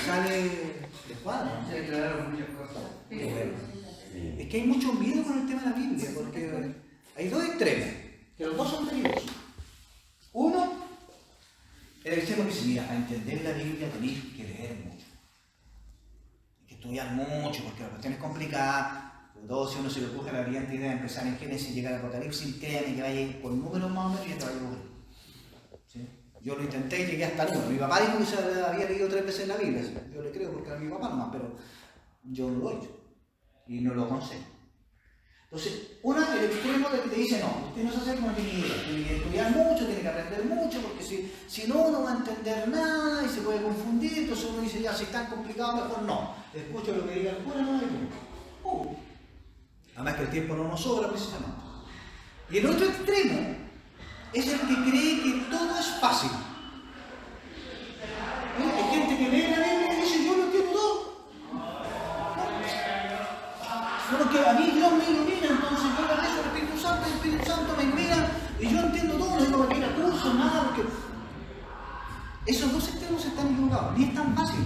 Sale de cuadra. Se declararon muchas cosas. Qué bueno. Es que hay mucho miedo con el tema de la Biblia, porque hay dos extremos, que los dos son peligrosos. Uno, el extremo que dice, mira, para entender la Biblia tenéis que leer mucho. Hay que estudiar mucho, porque la cuestión es complicada. Sobre todo si uno se le ocurre la brillante idea de empezar en Génesis y llegar al Apocalipsis, créanme que vaya a ir con números más o menos y ya te vaya a aburrir. ¿Sí? Yo lo intenté y llegué hasta el 1. Mi papá dijo que se había leído 3 veces la Biblia. Yo le creo porque era mi papá nomás, pero yo no lo he hecho. Y no lo aconsejo. Entonces, el extremo de que te dice, no, usted no se hace como tiene idea, tiene que estudiar mucho, tiene que aprender mucho, porque si no, no va a entender nada y se puede confundir, entonces uno dice, ya, si es tan complicado, mejor no. Escucho lo que diga el cura, no hay punto. Además que el tiempo no nos sobra precisamente. Y el otro extremo es el que cree que todo es fácil. Hay gente que lee la Biblia y dice, yo lo entiendo todo. Bueno, que a mí Dios me ilumina, entonces yo le rezo al Espíritu Santo me ilumina y yo entiendo todo, no tengo que ir a curso, nada, porque esos dos extremos están equivocados. Ni es tan fácil,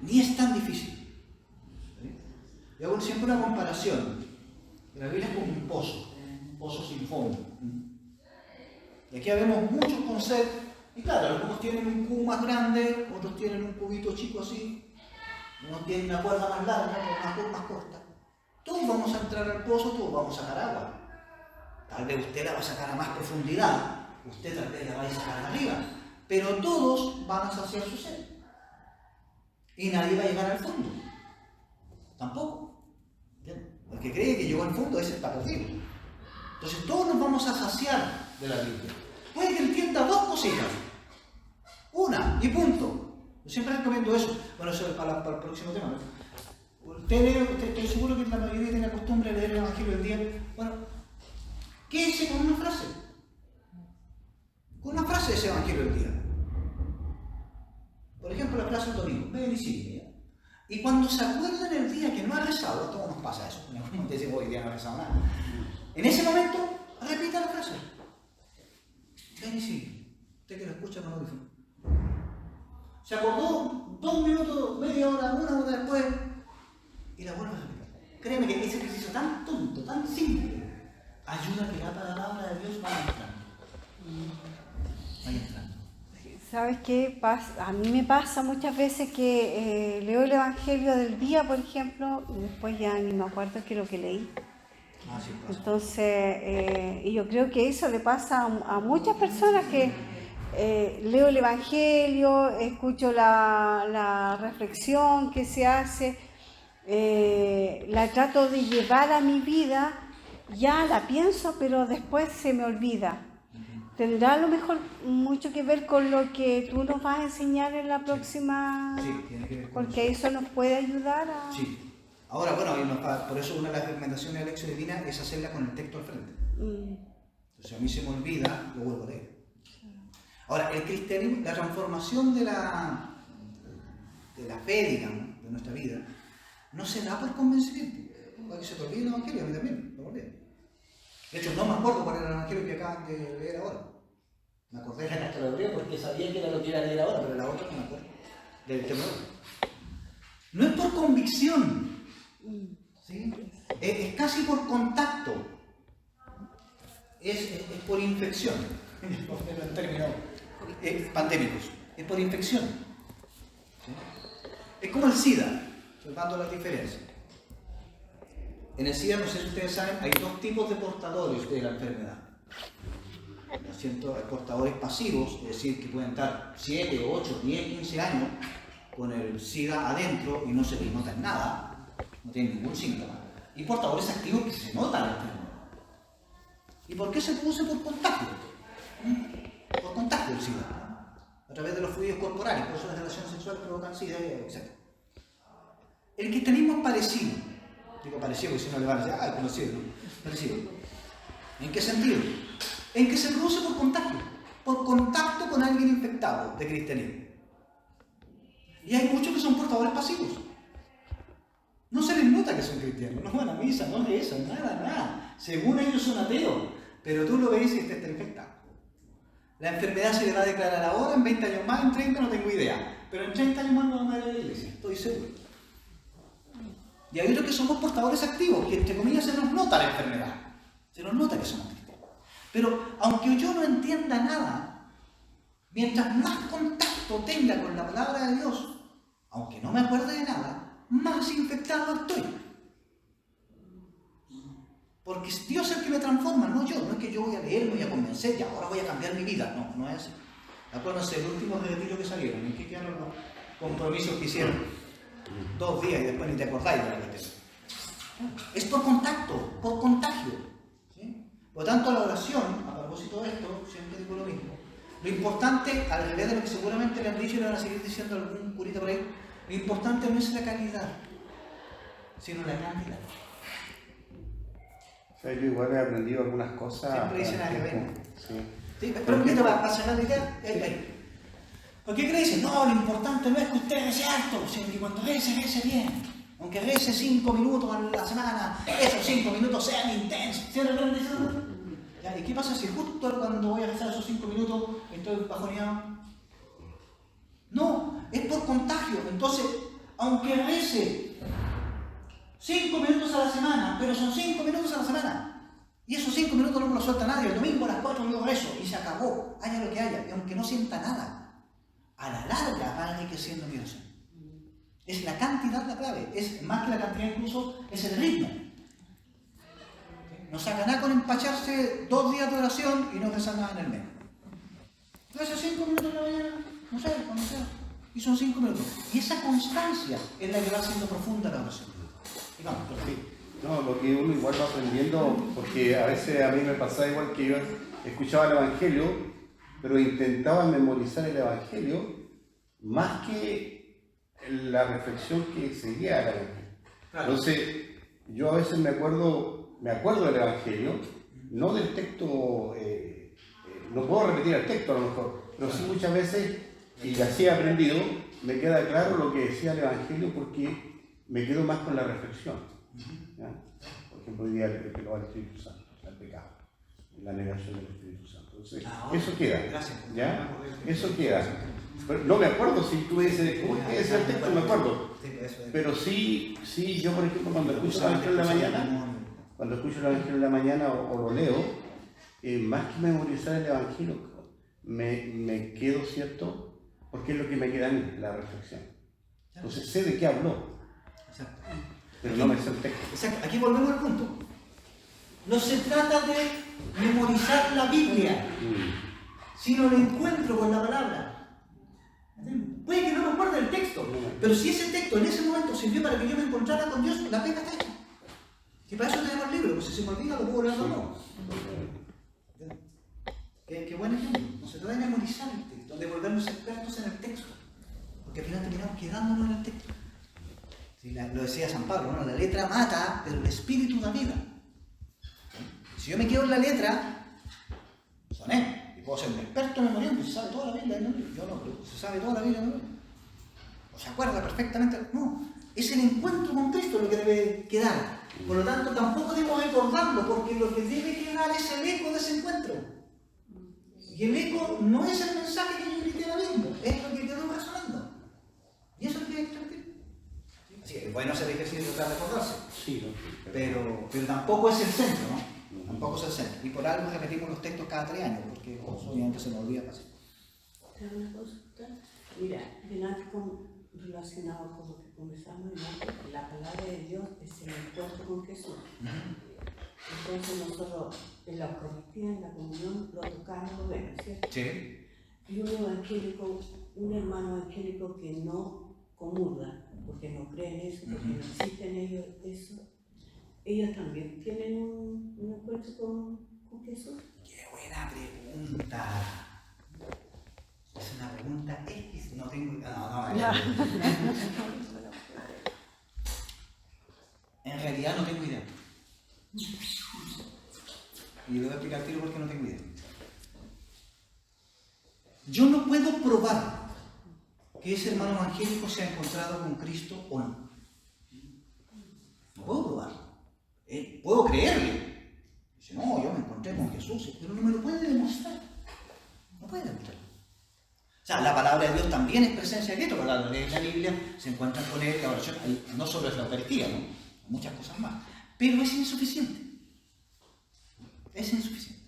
ni es tan difícil. Yo hago siempre una comparación. La Biblia es como un pozo sin fondo. Y aquí vemos muchos conceptos, y claro, algunos tienen un cubo más grande, otros tienen un cubito chico así, unos tienen una cuerda más larga, una cuerda más corta. Todos vamos a entrar al pozo, todos vamos a sacar agua. Tal vez usted la va a sacar a más profundidad, usted tal vez la vaya a sacar de arriba, pero todos van a saciar su sed. Y nadie va a llegar al fondo. Tampoco. ¿Entiendes? El que cree que llegó al fondo, ese está perdido. Entonces todos nos vamos a saciar de la Biblia. Puede que entienda dos cositas. Una, y punto. Yo siempre recomiendo eso. Bueno, eso es para el próximo tema, ¿no? Estoy seguro que la mayoría tiene la costumbre de leer el Evangelio del día. Bueno, quédese con una frase. Con una frase de ese Evangelio del día. Por ejemplo, la frase del domingo. Ven y sigue. Y cuando se acuerdan el día que no ha rezado, a todos nos pasa eso. Como te dicen, hoy día no ha rezado nada. En ese momento, repita la frase. Ven y sigue. Usted que lo escucha con audífono. Se acordó 2 minutos, media hora, 1 hora después, y la vuelve a repetir. Créeme que ese ejercicio tan tonto, tan simple, ayuda a que la palabra de Dios vaya entrando. Vaya entrando. ¿Sabes qué? A mí me pasa muchas veces que leo el Evangelio del día, por ejemplo, y después ya ni me acuerdo qué es lo que leí. Sí, pasa. Entonces, y yo creo que eso le pasa a muchas personas que leo el Evangelio, escucho la reflexión que se hace, la trato de llevar a mi vida, ya la pienso, pero después se me olvida. Tendrá a lo mejor mucho que ver con lo que tú nos vas a enseñar en la próxima, Sí, tiene que ver con porque eso nos puede ayudar a... Sí. Ahora, bueno, por eso una de las recomendaciones de la lección divina es hacerla con el texto al frente. Entonces, a mí se me olvida, lo vuelvo a leer. Ahora, el cristianismo, la transformación de la fe, digamos, de nuestra vida, no se da por convencimiento. Porque se te olvida el Evangelio, a mí también, lo olvidé. De hecho, no me acuerdo cuál era el Evangelio que acaban de leer ahora. Me acordé de la carta de Hebreo porque sabía que era lo que iba a leer ahora, pero la otra no me acuerdo. Del temor. No es por convicción, ¿sí? Es casi por contacto. Es por infección. En términos pandémicos. Es por infección. ¿Sí? Es como el SIDA, salvando las diferencias. En el SIDA, no sé si ustedes saben, hay 2 tipos de portadores de la enfermedad. Hay portadores pasivos, es decir, que pueden estar 7, 8, 10, 15 años con el SIDA adentro y no se les nota en nada, no tienen ningún síntoma. Y portadores activos que se nota la enfermedad. ¿Y por qué se produce? Por contagio. Por contagio el SIDA. A través de los fluidos corporales, por eso las relaciones sexuales provocan SIDA, etc. El cristianismo es parecido. Digo parecido, porque si no le van a decir, conocido, ¿no? Parecido. ¿En qué sentido? En que se produce por contagio, por contacto con alguien infectado de cristianismo. Y hay muchos que son portadores pasivos. No se les nota que son cristianos, no van a misa, no rezan, nada. Según ellos son ateos, pero tú lo ves y este está infectado. La enfermedad se le va a declarar ahora, en 20 años más, en 30 no tengo idea. Pero en 30 años más no vamos a ir a la iglesia, estoy seguro. Y hay otros que somos portadores activos, que entre comillas se nos nota la enfermedad. Se nos nota que somos cristianos. Pero aunque yo no entienda nada, mientras más contacto tenga con la palabra de Dios, aunque no me acuerde de nada, más infectado estoy. Porque es Dios el que me transforma, no yo. No es que yo voy a leer, me voy a convencer y ahora voy a cambiar mi vida. No, no es así. Acuérdense, el último retiro que salieron, ¿en qué quedaron los compromisos que hicieron? 2 días y después ni te acordáis de la cuestión. Es por contacto, por contagio. ¿Sí? Por lo tanto, la oración, a propósito de esto, siempre digo lo mismo. Lo importante, al revés de lo que seguramente le han dicho y le van a seguir diciendo a algún curita por ahí, lo importante no es la calidad, sino la cantidad. O sea, yo igual he aprendido algunas cosas. Siempre dicen a que ven. Sí. Sí, pero ¿qué te va a sacar la idea? ¿Por qué crees? No, lo importante no es que usted rece harto, sino que cuando rece bien. Aunque rece 5 minutos a la semana, esos 5 minutos sean intensos. ¿Sí? ¿Y qué pasa si justo cuando voy a rezar esos 5 minutos estoy bajoneado? No, es por contagio. Entonces, aunque rece 5 minutos a la semana, pero son 5 minutos a la semana. Y esos 5 minutos no me lo suelta nadie. El domingo a las 4 yo rezo y se acabó. Haya lo que haya. Y aunque no sienta nada, a la larga va enriqueciendo mi oración. Es la cantidad la clave. Es más que la cantidad, incluso es el ritmo. No saca nada con empacharse 2 días de oración y no rezar nada en el mes. Entonces 5 minutos de la mañana, no sé, cuando sea. Y son 5 minutos. Y esa constancia es la que va siendo profunda la oración. Y vamos, por aquí. No, lo que uno igual va aprendiendo, porque a veces a mí me pasaba igual que yo escuchaba el Evangelio, pero intentaba memorizar el Evangelio más que la reflexión que seguía el Evangelio. Claro. Entonces, yo a veces me acuerdo del Evangelio, no del texto, no puedo repetir el texto a lo mejor, pero sí muchas veces, y así he aprendido, me queda claro lo que decía el Evangelio porque me quedo más con la reflexión. ¿Ya? Por ejemplo, hoy día el pecado del Espíritu Santo, el pecado, la negación del Espíritu Santo. Entonces, eso queda. Gracias. ¿Ya? Eso queda. Pero no me acuerdo si tú dices, ¿cómo es ese texto? No me acuerdo. Pero sí, yo por ejemplo cuando escucho el Evangelio en la mañana, o lo leo, más que memorizar el Evangelio, me quedo, ¿cierto? Porque es lo que me queda a mí, la reflexión. Entonces sé de qué habló, pero no me sé el texto. Exacto. Aquí volvemos al punto. No se trata de memorizar la Biblia, sino el encuentro con la palabra. Puede que no me acuerde del texto, pero si ese texto en ese momento sirvió para que yo me encontrara con Dios, la pega está hecha. Y para eso tenemos el libro, pues si se me olvida lo puedo leer de nuevo. Qué buen ejemplo. No se trata de memorizar el texto, de volvernos expertos en el texto, porque al final terminamos quedándonos en el texto. Sí, lo decía San Pablo, ¿no? La letra mata, pero el espíritu da vida. Si yo me quedo en la letra, soné. Y puedo ser un experto memoriando, se sabe toda la Biblia, ¿no? Yo no, pero se sabe toda la Biblia, ¿no? O se acuerda perfectamente. No, es el encuentro con Cristo lo que debe quedar. Por lo tanto, tampoco debemos recordarlo, porque lo que debe quedar es el eco de ese encuentro. Y el eco no es el mensaje que yo grité ahora mismo, es lo que quedó resonando. Y eso es lo que hay que transmitir. Así que es bueno hacer ejercicio para recordarse. Sí, Pero tampoco es el centro, ¿no? Tampoco es el centro. Y por algo repetimos los textos cada 3 años, porque obviamente se nos olvida casi. ¿Sabes una cosa? Mira, relacionado con lo que conversamos antes, la palabra de Dios es el encuentro con Jesús. Entonces nosotros en la Eucaristía, en la comunión, lo tocamos, lo vemos, ¿cierto? Sí. Y un hermano evangélico que no comulga, porque no cree en eso, porque no existe en ellos eso, ellos también tienen un encuentro con Jesús. ¡Qué buena pregunta! Es una pregunta X, no tengo... No. En realidad no tengo idea. Y le voy a explicar al tiro porque no tengo idea. Yo no puedo probar que ese hermano evangélico se ha encontrado con Cristo o no. No puedo probar. Puedo creerle. Dice, no, yo me encontré con Jesús, pero no me lo puede demostrar. No puede demostrar. O sea, la palabra de Dios también es presencia de Cristo, porque la ley de la Biblia se encuentran con él, la oración, no solo es la Eucaristía, ¿no? Muchas cosas más. Pero es insuficiente. Es insuficiente.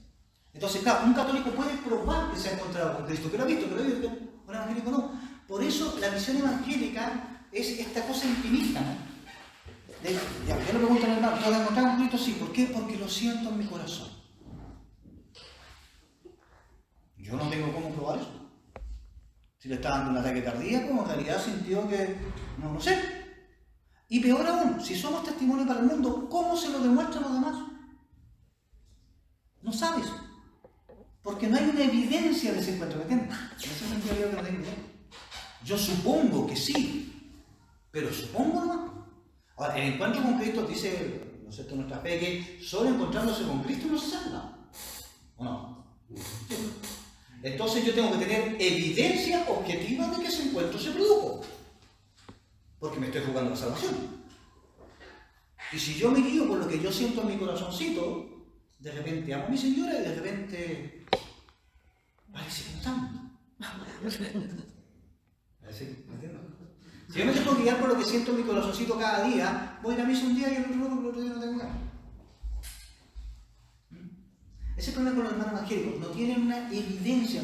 Entonces, claro, un católico puede probar que se ha encontrado con Cristo, que lo ha visto, un evangélico no. Por eso la misión evangélica es esta cosa infinita, ¿no? Yo le pregunto al hermano, ¿te has encontrado con Cristo? Sí. ¿Por qué? Porque lo siento en mi corazón. Yo no tengo cómo probar eso. Si le está dando un ataque cardíaco, en realidad sintió que... no lo sé. Y peor aún, si somos testimonio para el mundo, ¿cómo se lo demuestran los demás? No sabes. Porque no hay una evidencia de ese encuentro, ¿me entiendes? En ese sentido yo que no tengo idea. Yo supongo que sí, pero supongo nomás. Ahora, el encuentro con Cristo dice, ¿no es cierto?, nuestra fe, que solo encontrándose con Cristo no se salva. ¿O no? Entonces yo tengo que tener evidencia objetiva de que ese encuentro se produjo. Porque me estoy jugando la salvación. Y si yo me guío por lo que yo siento en mi corazoncito, de repente amo a mi señora y de repente parece que no estamos. Si yo me tengo que guiar por lo que siento en mi corazoncito cada día, voy a ir a misa un día y el otro día no tengo ganas. Ese problema con los hermanos evangélicos, no tienen una evidencia,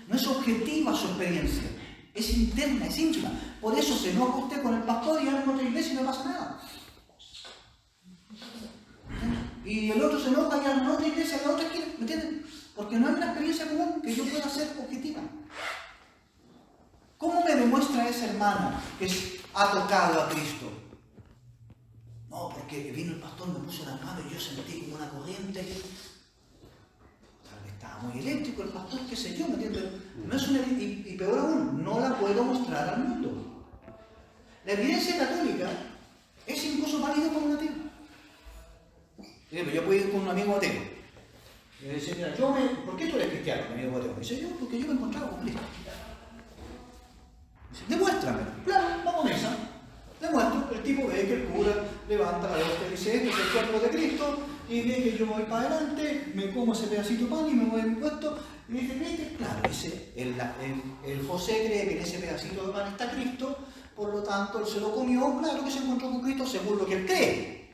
no es objetiva su experiencia, es interna, es íntima. Por eso se enoja usted con el pastor y habla en otra iglesia y no pasa nada. Y el otro se enoja y habla en otra iglesia, en la otra esquina, ¿me entienden? Porque no hay una experiencia común que yo pueda hacer objetiva. ¿Cómo me demuestra ese hermano que ha tocado a Cristo? No, porque vino el pastor, me puso las manos y yo sentí como una corriente. Tal vez estaba muy eléctrico el pastor, qué sé yo, ¿me entiendes? No es y peor aún, no la puedo mostrar al mundo. La evidencia católica es incluso válida para un ateo. Yo puedo ir con un amigo ateo. Y le dice, mira, ¿por qué tú eres cristiano, amigo ateo? Me dice, porque yo me encontraba con Cristo. Dice, demuéstrame. Claro, vamos a misa. Demuestro. El tipo ve que el cura levanta la hostia y dice, este es el cuerpo de Cristo, y ve que yo voy para adelante, me como ese pedacito de pan y me voy a mi puesto. Y dice, ¿crees? Claro, dice, el José cree que en ese pedacito de pan está Cristo, por lo tanto él se lo comió, claro que se encontró con Cristo según lo que él cree.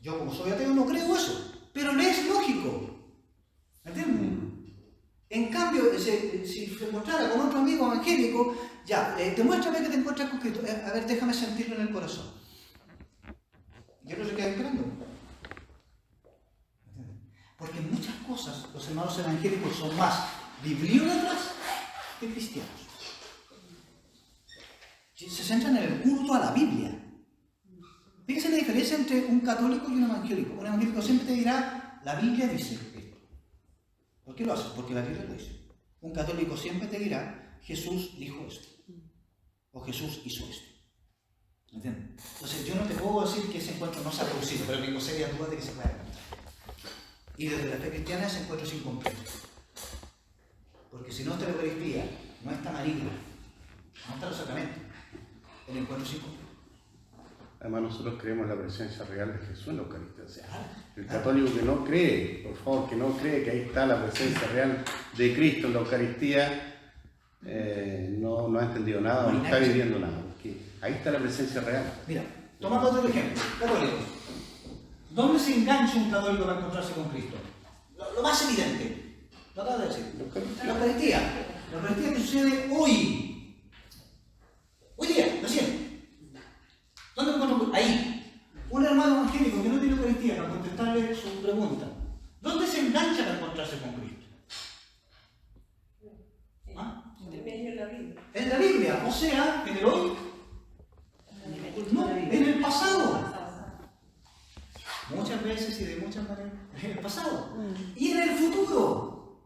Yo como soy ateo no creo eso, pero le es lógico. ¿Entiendes? En cambio, si se encontrara con otro amigo evangélico, ya, demuéstrame que te encuentras con Cristo. A ver, déjame sentirlo en el corazón. Yo no se queda esperando. Porque en muchas cosas los hermanos evangélicos son más bibliólatras que cristianos. Se centran en el culto a la Biblia. Fíjense la diferencia entre un católico y un evangélico. Un evangélico siempre te dirá, la Biblia dice esto. ¿Por qué lo hace? Porque la Biblia lo dice. Un católico siempre te dirá, Jesús dijo esto. O Jesús hizo esto. ¿Entiendes? Entonces yo no te puedo decir que ese encuentro no se ha producido, pero tengo serias dudas de que se pueda encontrar. Y desde la fe cristiana ese encuentro es incompleto. Porque si no está la Eucaristía, no está María, no está los sacramentos, el encuentro es incompleto. Además nosotros creemos en la presencia real de Jesús en la Eucaristía. O sea, el católico que no cree, por favor, que no cree que ahí está la presencia real de Cristo en la Eucaristía, no ha entendido nada, no está viviendo nada. Porque ahí está la presencia real. Mira, tomando otro ejemplo, católico. ¿Dónde se engancha un católico para encontrarse con Cristo? Lo más evidente, lo acabo de decir. La Eucaristía. La Eucaristía que sucede hoy. Hoy día, recién. ¿Dónde me encuentro? Ahí. Un hermano evangélico que no tiene Eucaristía para contestarle su pregunta. ¿Dónde se engancha para encontrarse con Cristo? ¿Ah? En la Biblia. En la Biblia, o sea, en el hoy. No, en el pasado. Muchas veces y de muchas maneras. En el pasado. Y en el futuro.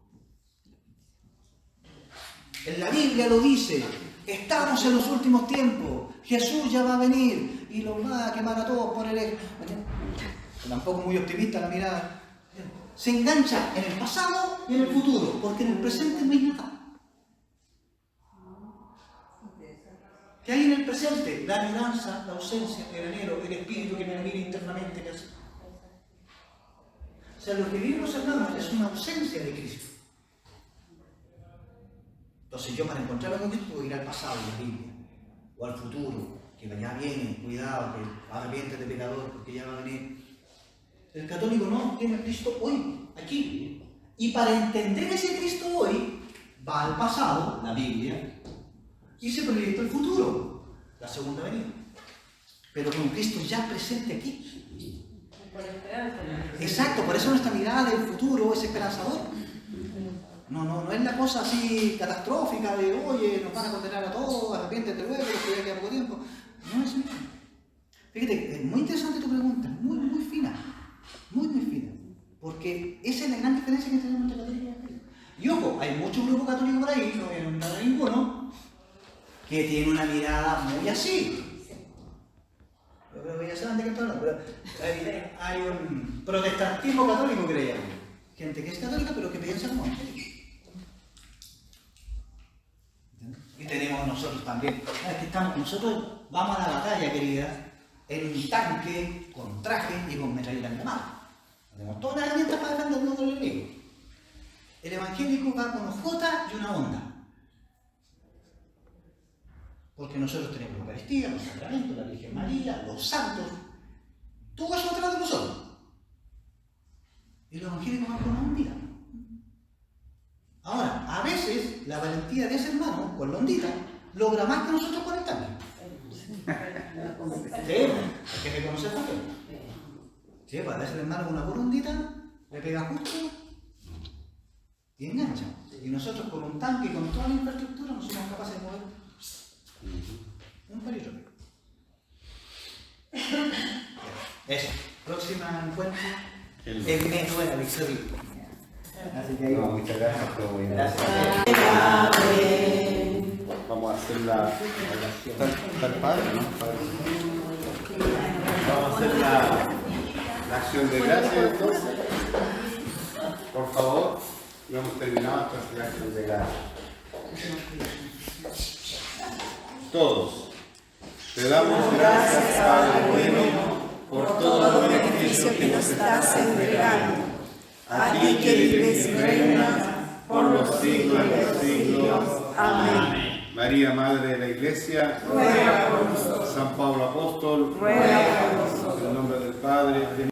En la Biblia lo dice. Estamos en los últimos tiempos. Jesús ya va a venir y los va a quemar a todos por el... Tampoco muy optimista la mirada. Se engancha en el pasado y en el futuro, porque en el presente no hay nada. ¿Qué hay en el presente? La añoranza, la ausencia, el anhelo, el espíritu que me mira internamente. Que hace. O sea, lo que viven los hermanos es una ausencia de Cristo. Entonces yo para encontrarme con Cristo puedo ir al pasado de la Biblia, o al futuro, que ya viene, cuidado, que arrepiéntete de pecador, porque ya va a venir. El católico no, tiene a Cristo hoy, aquí. Y para entender ese Cristo hoy, va al pasado, la Biblia, y se proyecta el futuro, la segunda venida. Pero con Cristo ya presente aquí. Exacto, por eso nuestra mirada del futuro es esperanzador. No es la cosa así catastrófica de, oye, nos van a condenar a todos, arrepiéntete luego, que ya queda poco tiempo. No es eso. Fíjate, es muy interesante tu pregunta, muy fina, muy fina. Porque esa es la gran diferencia que tenemos entre católicos y evangélicos. Y ojo, hay muchos grupos católicos por ahí, no voy a nombrar a ninguno, que tienen una mirada muy así. Yo creo que ya saben de qué estoy hablando, pero hay un protestantismo católico que le llaman. Gente que es católica pero que piensa como evangélica. Y tenemos nosotros también. Nosotros vamos a la batalla, querida, en un tanque, con traje y con metralleta en la mano. Tenemos todas las herramientas para defendernos del enemigo. El evangélico va con ojota y una onda. Porque nosotros tenemos la Eucaristía, los sacramentos, la Virgen María, los santos. Todo eso atrás de nosotros. Y los evangélicos van con una ondita. Ahora, a veces la valentía de ese hermano, con la ondita, logra más que nosotros con el tanque. Sí, hay que reconocer también. Sí, pues a veces el hermano con una pura ondita le pega justo y enganchan. Y nosotros con un tanque y con toda la infraestructura no somos capaces de mover un palito. Eso. Próxima encuentro. El método de la lección. Así que ahí No, vamos. muchas gracias, todo muy bien. Gracias. Vamos a hacer la ¿Está el padre, no? Vamos a hacer la acción de gracias entonces. Por favor, no hemos terminado hasta hacer la acción de gracias. Todos. Te damos gracias, Padre bueno, por todo el beneficio que nos estás entregando. A ti que vives y reinas por los siglos de los siglos. Amén. María, Madre de la Iglesia, ruega por nosotros. San Pablo Apóstol, ruega por nosotros. En el nombre del Padre, del